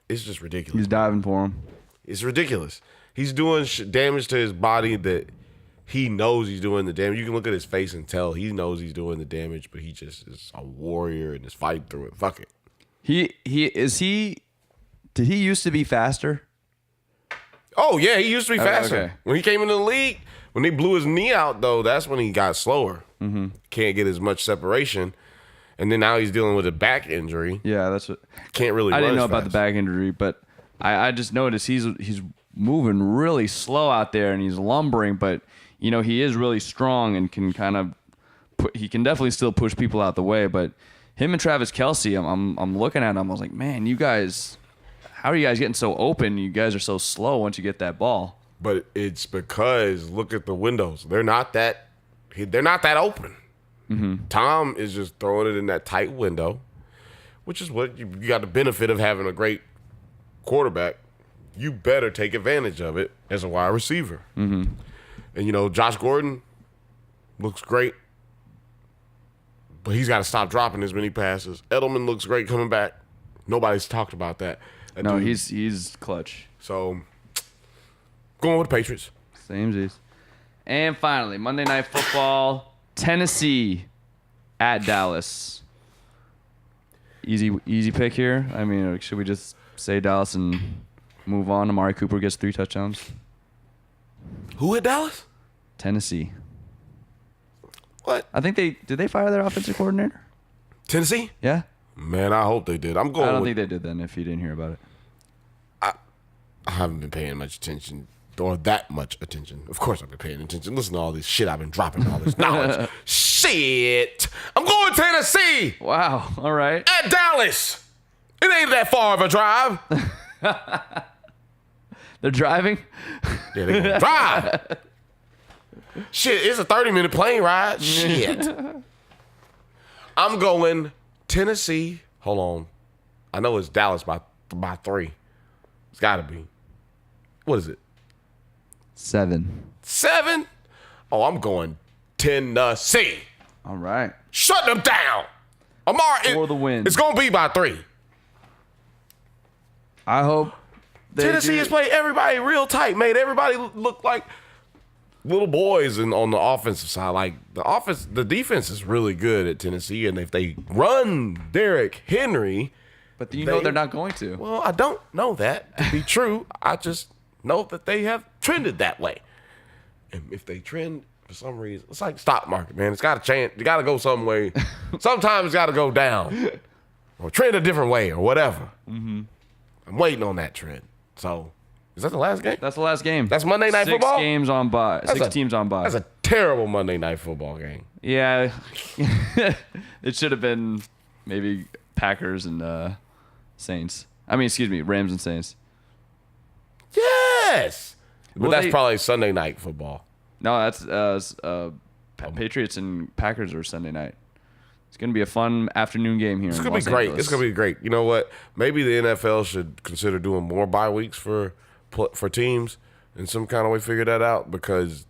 it's just ridiculous. He's diving for him. It's ridiculous. He's doing damage to his body that he knows he's doing the damage. You can look at his face and tell he knows he's doing the damage, but he just is a warrior and is fighting through it. Fuck it. Did he used to be faster? Oh, yeah, he used to be faster. Okay. When he came into the league, when they blew his knee out, though, that's when he got slower. Mm-hmm. Can't get as much separation. And then now he's dealing with a back injury. Yeah, that's what. Can't really run I didn't know as about the fast. back injury, but I just noticed he's moving really slow out there and he's lumbering, but he is really strong and can kind of he can definitely still push people out the way. But him and Travis Kelce, I'm looking at him, I was like, man, you guys, how are you guys getting so open? You guys are so slow once you get that ball. But it's because look at the windows. They're not that open. Mm-hmm. Tom is just throwing it in that tight window, which is what you got the benefit of having a great quarterback. You better take advantage of it as a wide receiver. Mm-hmm. And, Josh Gordon looks great, but he's got to stop dropping as many passes. Edelman looks great coming back. Nobody's talked about that. No, he's clutch. So, going with the Patriots. Samesies. And finally, Monday Night Football, Tennessee at Dallas. Easy pick here. I mean, should we just say Dallas and move on? Amari Cooper gets 3 touchdowns. Who at Dallas? Tennessee. What? I think did they fire their offensive coordinator? Tennessee? Yeah. Man, I hope they did. I don't think they did then. If you didn't hear about it, I haven't been paying much attention, or that much attention. Of course, I've been paying attention. Listen to all this shit I've been dropping, all this knowledge. Shit! I'm going Tennessee. Wow. All right. At Dallas. It ain't that far of a drive. They're driving? Yeah, they're gonna drive. Shit, it's a 30-minute plane ride. Shit. I'm going Tennessee. Hold on. I know it's Dallas by by 3. It's got to be. What is it? 7. 7? Oh, I'm going Tennessee. All right. Shut them down. Amar, For the win. It's going to be by 3. I hope Tennessee has played everybody real tight, made everybody look like little boys on the offensive side. Like the defense is really good at Tennessee, and if they run Derrick Henry, But you know they're not going to. well, I don't know that to be true. I just know that they have trended that way. And if they trend for some reason, it's like stock market, man. It's got to change. You got to go some way. Sometimes it's got to go down or trend a different way or whatever. Mm-hmm. I'm waiting on that trend. So, is that the last game? That's the last game. That's Monday Night Football? 6 games on bye. 6 teams on bye. That's a terrible Monday Night Football game. Yeah. It should have been maybe Packers and Saints. I mean, excuse me, Rams and Saints. Yes! But Well, that's probably Sunday Night Football. No, that's Patriots and Packers are Sunday night. It's going to be a fun afternoon game here. It's going to be great. It's going to be great. You know what? Maybe the NFL should consider doing more bye weeks for teams in some kind of way, figure that out, because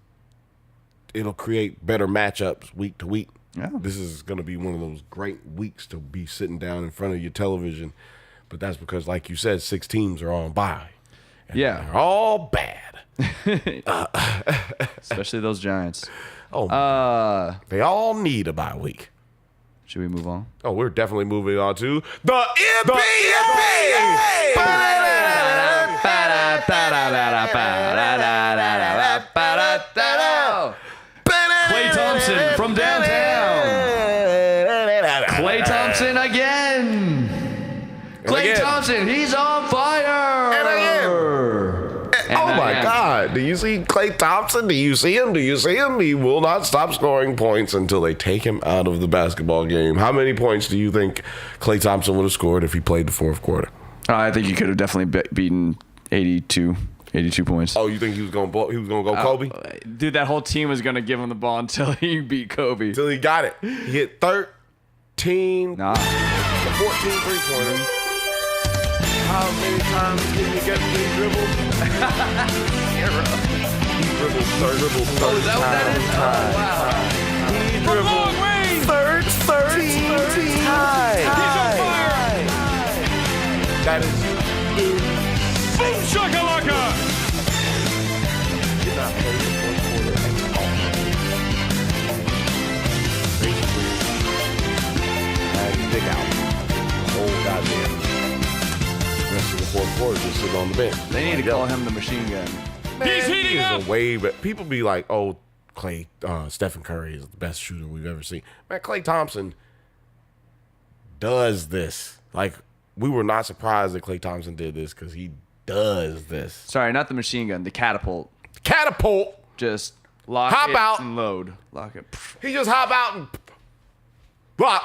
it'll create better matchups week to week. Yeah. This is going to be one of those great weeks to be sitting down in front of your television. But that's because, like you said, 6 teams are on bye. And Yeah. they're all bad. Especially those Giants. Oh, they all need a bye week. Should we move on? Oh, we're definitely moving on to the NBA. Klay Thompson from downtown. Klay Thompson again. Klay Thompson, he's on fire. And again. Oh my God. Do you see Klay Thompson? Do you see him? Do you see him? He will not stop scoring points until they take him out of the basketball game. How many points do you think Klay Thompson would have scored if he played the fourth quarter? I think he could have definitely beaten 82 points. Oh, you think he was going to go Kobe? Dude, that whole team was going to give him the ball until he beat Kobe. Until he got it. He hit 13, Nah. 14 3-pointers. How many times did he get the dribble? Zero. He dribbled 30 Oh, is that what that is? He dribbled 13 times. He's on fire. That is Boom shakalaka. did not play the fourth quarter at all. Basically, had his dick out the whole goddamn rest of the fourth quarter, just sitting on the bench. They need to call him the machine gun. He's heating up. But people be like, "Oh, Stephen Curry is the best shooter we've ever seen." Man, Klay Thompson does this. Like, we were not surprised that Klay Thompson did this because he does this. Sorry, not the machine gun, the catapult. Catapult. Just lock Hop it out. and load. Lock it. He just hop out and bow,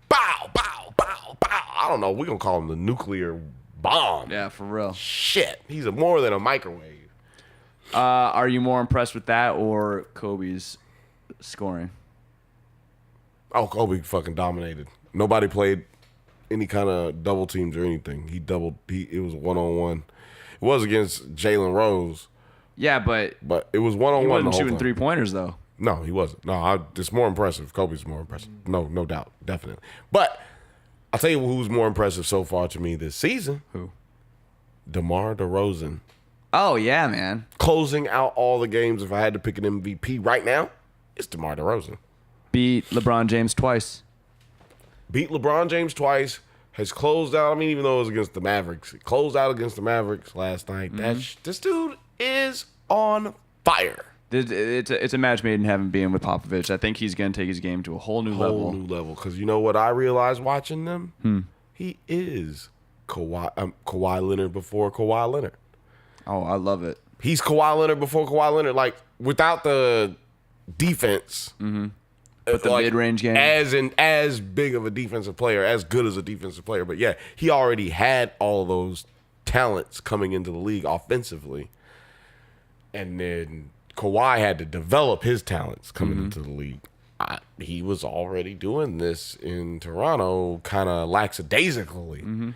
bow, bow, bow, bow. I don't know. We're going to call him the nuclear bomb. Yeah, for real. Shit. He's more than a microwave. Are you more impressed with that or Kobe's scoring? Oh, Kobe fucking dominated. Nobody played any kind of double teams or anything. It was one-on-one. It was against Jalen Rose, Yeah, but but it was he one-on-one wasn't the whole shooting time. 3-pointers, though. No, he wasn't. No, it's more impressive. Kobe's more impressive. No doubt. Definitely. But I'll tell you who's more impressive so far to me this season. Who? DeMar DeRozan. Oh, yeah, man. Closing out all the games, if I had to pick an MVP right now, it's DeMar DeRozan. Beat LeBron James twice. Beat LeBron James twice. Has closed out. I mean, even though it was against the Mavericks, he closed out against the Mavericks last night. This dude is on fire. It's a match made in heaven being with Popovich. I think he's going to take his game to a whole new level. New level. Because you know what I realized watching them? He is Kawhi Leonard before Kawhi Leonard. Oh, I love it. He's Kawhi Leonard before Kawhi Leonard. Like, without the defense. But the mid-range game. As big of a defensive player, as good as a defensive player. But yeah, he already had all of those talents coming into the league offensively. And then Kawhi had to develop his talents coming into the league. He was already doing this in Toronto kind of lackadaisically.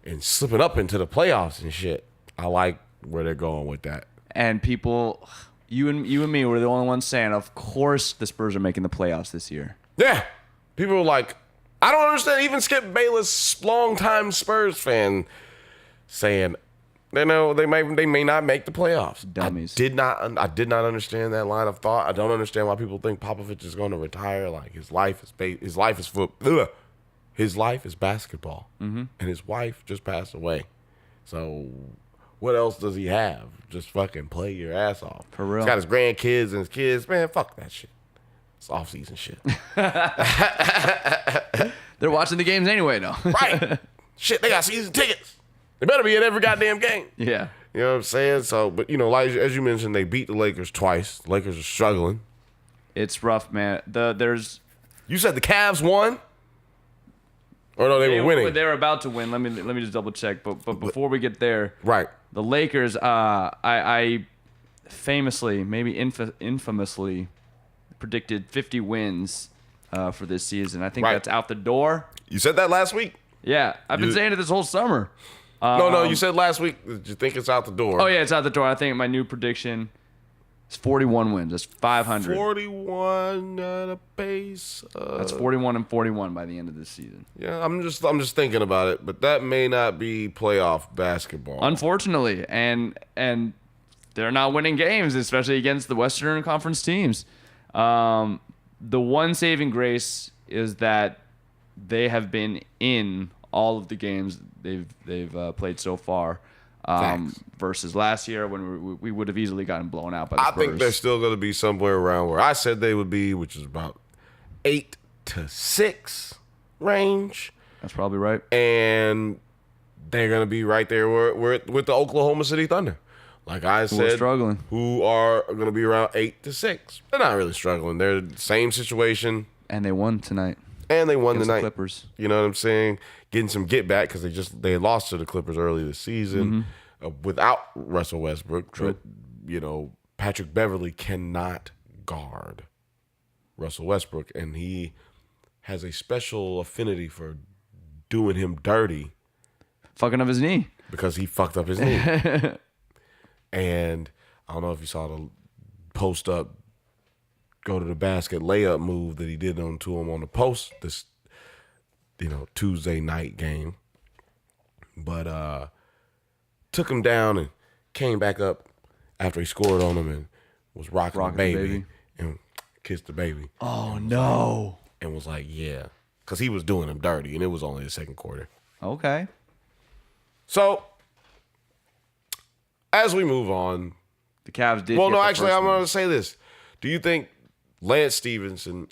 and slipping up into the playoffs and shit. I like where they're going with that. And people, you and me were the only ones saying, of course the Spurs are making the playoffs this year. Yeah. People were like, I don't understand. Even Skip Bayless, longtime Spurs fan, saying, they may not make the playoffs. Dummies. I did not understand that line of thought. I don't understand why people think Popovich is going to retire. Like his life is his life is basketball, and his wife just passed away. So what else does he have? Just fucking play your ass off. For real. He's got his grandkids and his kids. Man, fuck that shit. It's off-season shit. They're watching the games anyway, though. Right. Shit, they got season tickets. They better be in every goddamn game. Yeah. You know what I'm saying? So, but, like, as you mentioned, they beat the Lakers twice. The Lakers are struggling. It's rough, man. You said the Cavs won? Or no, they were winning. They were about to win. Let me just double check. But before we get there, right. The Lakers, I famously, maybe infamously, predicted 50 wins for this season. I think that's out the door. You said that last week? Yeah, I've been saying it this whole summer. No, you said last week. Did you think it's out the door? Oh yeah, it's out the door. I think my new prediction is 41 wins. That's 500. 41 at a pace. That's 41 and 41 by the end of this season. Yeah, I'm just thinking about it, but that may not be playoff basketball. Unfortunately, and they're not winning games, especially against the Western Conference teams. The one saving grace is that they have been in all of the games they've played so far, versus last year when we would have easily gotten blown out by the Spurs. I think they're still going to be somewhere around where I said they would be, which is about 8 to 6 range. That's probably right. And they're going to be right there with the Oklahoma City Thunder. Like I said, struggling. Who are going to be around 8 to 6. They're not really struggling. They're the same situation. And they won tonight. And they won tonight. The Clippers. You know what I'm saying? Getting some get back because they lost to the Clippers early this season without Russell Westbrook. True. But, Patrick Beverley cannot guard Russell Westbrook, and he has a special affinity for doing him dirty. Fucking up his knee. Because he fucked up his knee. And I don't know if you saw the post up, go to the basket layup move that he did to him on the post this, Tuesday night game. But took him down and came back up after he scored on him and was rocking the baby and kissed the baby. Oh, no. And was like, yeah. Because he was doing him dirty, and it was only the second quarter. Okay. So, as we move on. The Cavs did. Well, no, actually, I'm going to say this. Do you think Lance Stevenson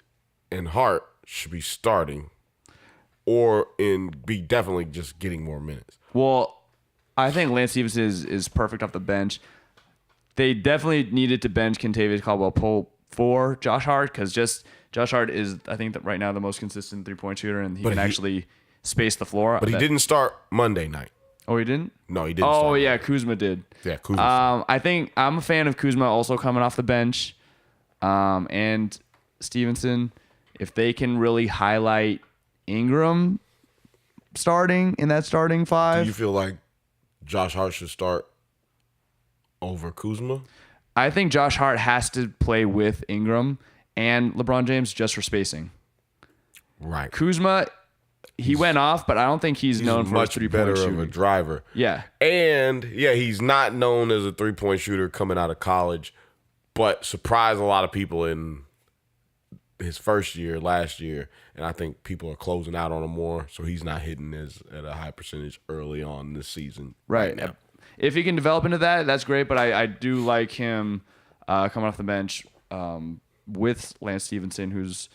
and Hart should be starting or be definitely just getting more minutes? Well, I think Lance Stevenson is perfect off the bench. They definitely needed to bench Kentavious Caldwell-Pope for Josh Hart because Josh Hart is, I think, that right now the most consistent three-point shooter, and he can actually space the floor. But he didn't start Monday night. Oh, he didn't? No, he didn't. Oh, yeah, Kuzma did. Yeah, Kuzma. I think I'm a fan of Kuzma also coming off the bench. And Stevenson, if they can really highlight Ingram starting in that starting five. Do you feel like Josh Hart should start over Kuzma? I think Josh Hart has to play with Ingram and LeBron James just for spacing. Right. Kuzma, he went off, but I don't think he's known for much better shooting. of a driver. Yeah. And, he's not known as a three-point shooter coming out of college, but surprised a lot of people in his first year, last year, and I think people are closing out on him more, so he's not hitting at a high percentage early on this season. Right now. If he can develop into that, that's great, but I do like him coming off the bench with Lance Stevenson, who's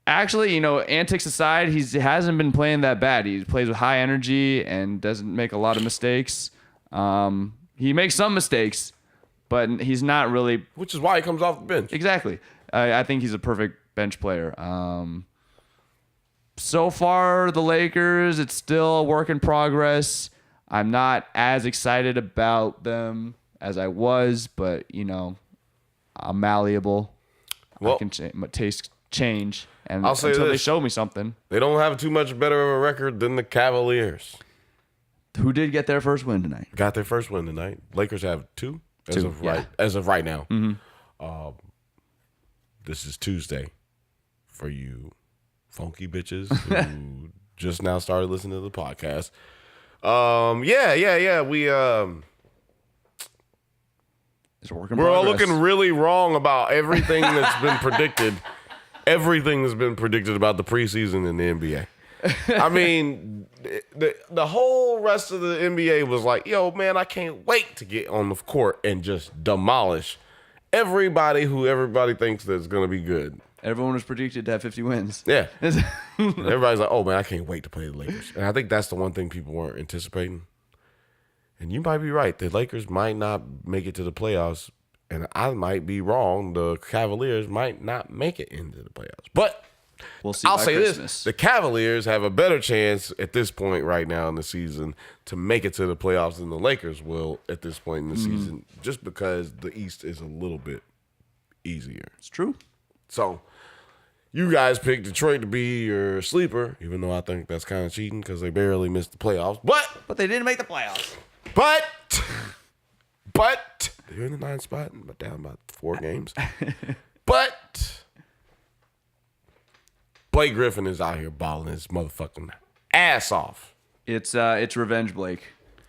actually, antics aside, he hasn't been playing that bad. He plays with high energy and doesn't make a lot of mistakes. He makes some mistakes, but he's not really... Which is why he comes off the bench. Exactly. I think he's a perfect bench player. So far, the Lakers, it's still a work in progress. I'm not as excited about them as I was, but, I'm malleable. Well, I can taste change. And I'll say until this. they show me something. They don't have too much better of a record than the Cavaliers. Who did get their first win tonight? Got their first win tonight. Lakers have two Two, as of right now. This is Tuesday for you funky bitches who just now started listening to the podcast. Yeah. We're all looking really wrong about everything that's been predicted. Everything that's been predicted about the preseason in the NBA. I mean, the whole rest of the NBA was like, yo, man, I can't wait to get on the court and just demolish everybody who everybody thinks that's going to be good. Everyone was predicted to have 50 wins. Yeah. Everybody's like, oh, man, I can't wait to play the Lakers. And I think that's the one thing people weren't anticipating. And you might be right. The Lakers might not make it to the playoffs. And I might be wrong. The Cavaliers might not make it into the playoffs. But we'll see. I'll say this. The Cavaliers have a better chance at this point right now in the season to make it to the playoffs than the Lakers will at this point in the season, just because the East is a little bit easier. It's true. So you guys picked Detroit to be your sleeper, even though I think that's kind of cheating because they barely missed the playoffs. But they didn't make the playoffs. But they're in the 9th spot, but down about 4 games. But Blake Griffin is out here balling his motherfucking ass off. It's revenge Blake.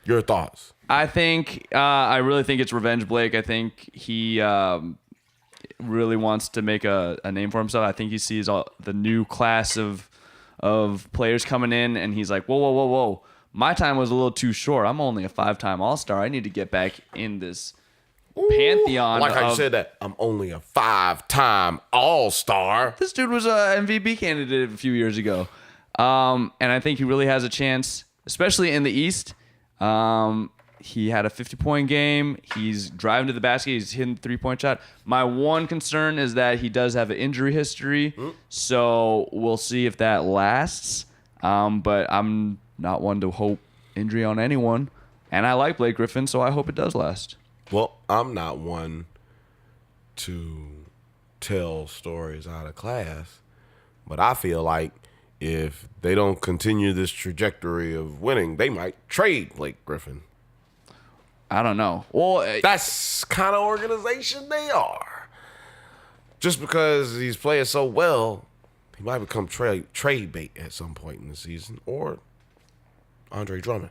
Your thoughts? I really think it's revenge Blake. I think he really wants to make a name for himself. I think he sees the new class of players coming in, and he's like, whoa. My time was a little too short. I'm only a 5-time All-Star. I need to get back in this pantheon. Like how you said that. I'm only a 5-time All-Star. This dude was an MVP candidate a few years ago. And I think he really has a chance, especially in the East. He had a 50-point game. He's driving to the basket. He's hitting the 3-point shot. My one concern is that he does have an injury history. So we'll see if that lasts. But I'm not one to hope injury on anyone. And I like Blake Griffin, so I hope it does last. Well, I'm not one to tell stories out of class, but I feel like if they don't continue this trajectory of winning, they might trade Blake Griffin. I don't know. Well, that's kind of organization they are. Just because he's playing so well, he might become trade bait at some point in the season, or Andre Drummond.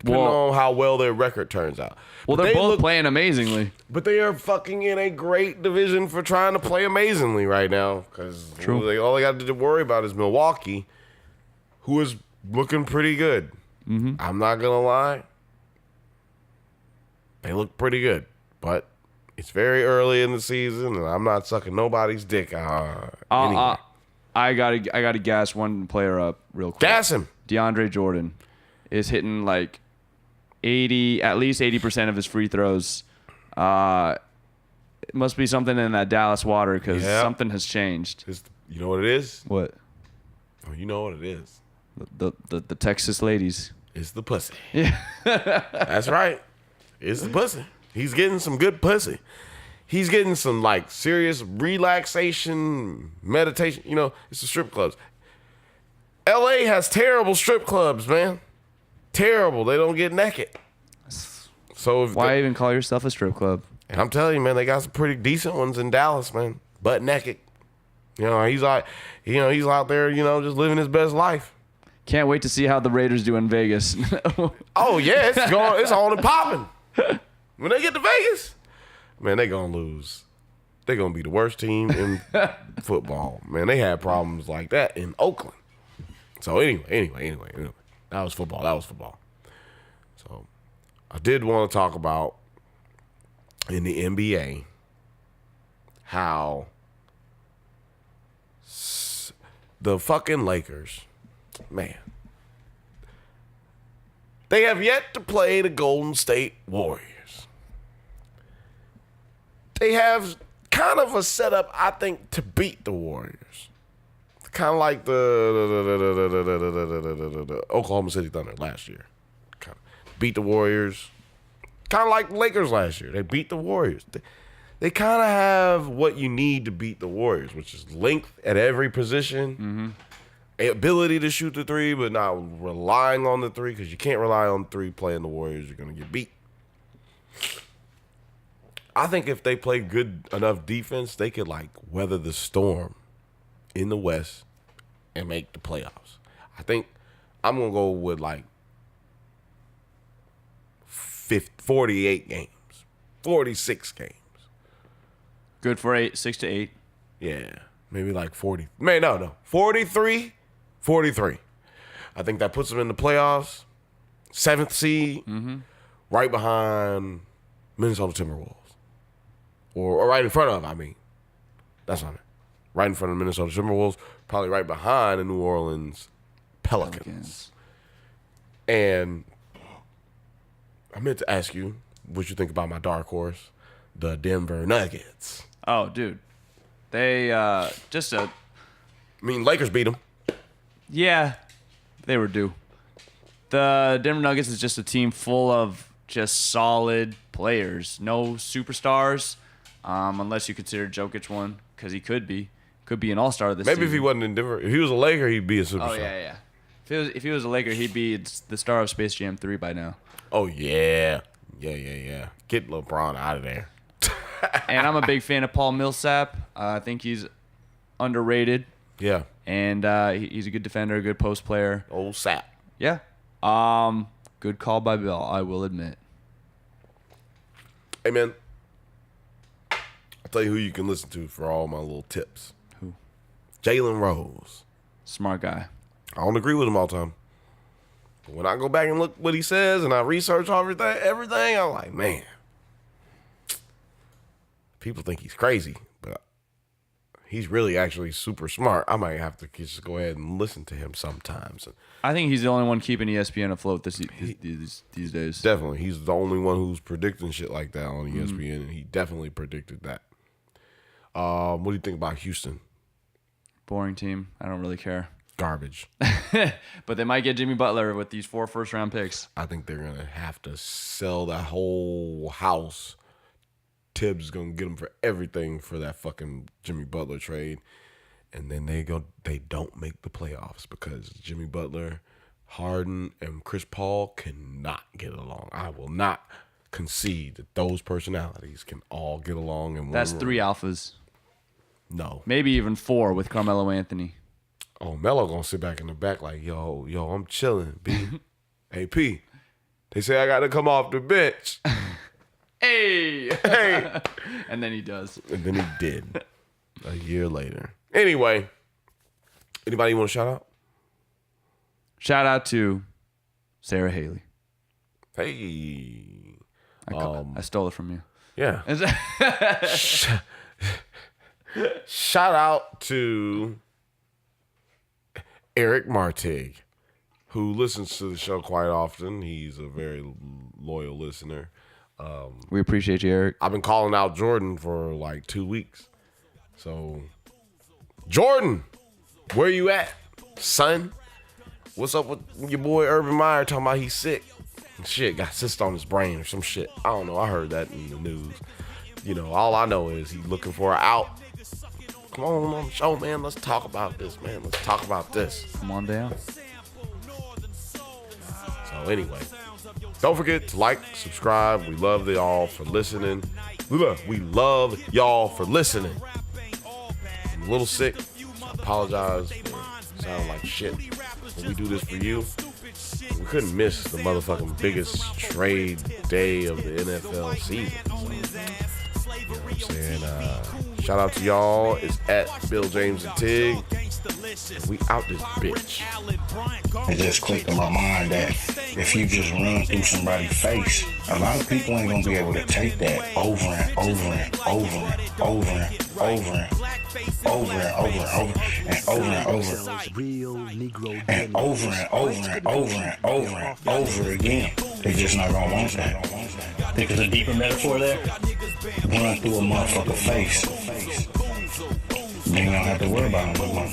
Depending on how well their record turns out. Well, they're both playing amazingly. But they are fucking in a great division for trying to play amazingly right now. Because all they got to worry about is Milwaukee, who is looking pretty good. I'm not going to lie. They look pretty good. But it's very early in the season, and I'm not sucking nobody's dick. Anyway. I gotta gas one player up real quick. Gas him. DeAndre Jordan is hitting like at least 80% of his free throws. It must be something in that Dallas water because something has changed. You know what it is? What? Oh, you know what it is. The Texas ladies. It's the pussy. Yeah. That's right. It's the pussy. He's getting some good pussy. He's getting some like serious relaxation, meditation. You know, it's the strip clubs. LA has terrible strip clubs, man. Terrible. They don't get naked. So why even call yourself a strip club? And I'm telling you, man, they got some pretty decent ones in Dallas, man. Butt naked. You know, he's out there, just living his best life. Can't wait to see how the Raiders do in Vegas. Oh yeah, it's on and popping. When they get to Vegas, man, they gonna lose. They gonna be the worst team in football. Man, they had problems like that in Oakland. So anyway, that was football. So I did want to talk about in the NBA how the fucking Lakers, man, they have yet to play the Golden State Warriors. They have kind of a setup, I think, to beat the Warriors. Kind of like the Oklahoma City Thunder last year. Kind of beat the Warriors. Kind of like the Lakers last year. They beat the Warriors. They kind of have what you need to beat the Warriors, which is length at every position. ability to shoot the three, but not relying on the three, because you can't rely on three playing the Warriors. You're going to get beat. I think if they play good enough defense, they could, like, weather the storm in the West and make the playoffs. I think I'm going to go with, like, 48 games, 46 games. Good for 6 to 8. Yeah, maybe like 40. No. 43. I think that puts them in the playoffs. 7th seed, right behind Minnesota Timberwolves. Or right in front of, I mean. That's what I mean. Right in front of the Minnesota Timberwolves, probably right behind the New Orleans Pelicans. And I meant to ask you what you think about my dark horse, the Denver Nuggets. Oh, dude. They Lakers beat them. Yeah, they were due. The Denver Nuggets is just a team full of just solid players. No superstars, unless you consider Jokic one, because he could be an all-star this season. Maybe if he wasn't in Denver. If he was a Laker, he'd be a superstar. Oh, yeah. If he was a Laker, he'd be the star of Space Jam 3 by now. Oh, yeah. Yeah. Get LeBron out of there. And I'm a big fan of Paul Millsap. I think he's underrated. Yeah. And he's a good defender, a good post player. Old sap. Yeah. Good call by Bill, I will admit. Hey, man. I'll tell you who you can listen to for all my little tips. Who? Jalen Rose. Smart guy. I don't agree with him all the time. But when I go back and look what he says and I research everything, I'm like, man. People think he's crazy, but he's really actually super smart. I might have to just go ahead and listen to him sometimes. I think he's the only one keeping ESPN afloat these days. Definitely. He's the only one who's predicting shit like that on ESPN, and he definitely predicted that. What do you think about Houston? Boring team. I don't really care. Garbage. But they might get Jimmy Butler with these 4 first-round picks. I think they're going to have to sell that whole house. Tibbs is going to get him for everything for that fucking Jimmy Butler trade. And then they don't make the playoffs because Jimmy Butler, Harden, and Chris Paul cannot get along. I will not concede that those personalities can all get along in one That's room. 3 alphas. No. Maybe even 4 with Carmelo Anthony. Oh, Melo going to sit back in the back like, yo, I'm chilling, B. Hey, P. They say I got to come off the bench. Hey! Hey! And then he does. And then he did a year later. Anyway, anybody you want to shout out? Shout out to Sarah Haley. Hey. I stole it from you. Yeah. Shout out to Eric Martig, who listens to the show quite often. He's a very loyal listener. We appreciate you, Eric. I've been calling out Jordan for like 2 weeks. So, Jordan, where you at, son? What's up with your boy Urban Meyer talking about he's sick? Shit, got cyst on his brain or some shit. I don't know. I heard that in the news. You know, all I know is he's looking for an out. Come on the show, man. Let's talk about this, man. Let's talk about this. Come on down. So anyway, don't forget to like, subscribe. We love y'all for listening. We love y'all for listening. I'm a little sick. So I apologize for sounding like shit. But we do this for you. We couldn't miss the motherfucking biggest trade day of the NFL season. So, you know what I'm saying? Shout out to y'all. It's at Bill James and Tig. And we out this bitch. It just clicked in my mind that if you just run through somebody's face, a lot of people ain't gonna be able to take that over and over and over and over and over and over and over and over and over and over and over and over and over and over again. They're just not gonna want that. Think there's a deeper metaphor there? Run through a motherfucker's face. Then you don't have to worry about him no more.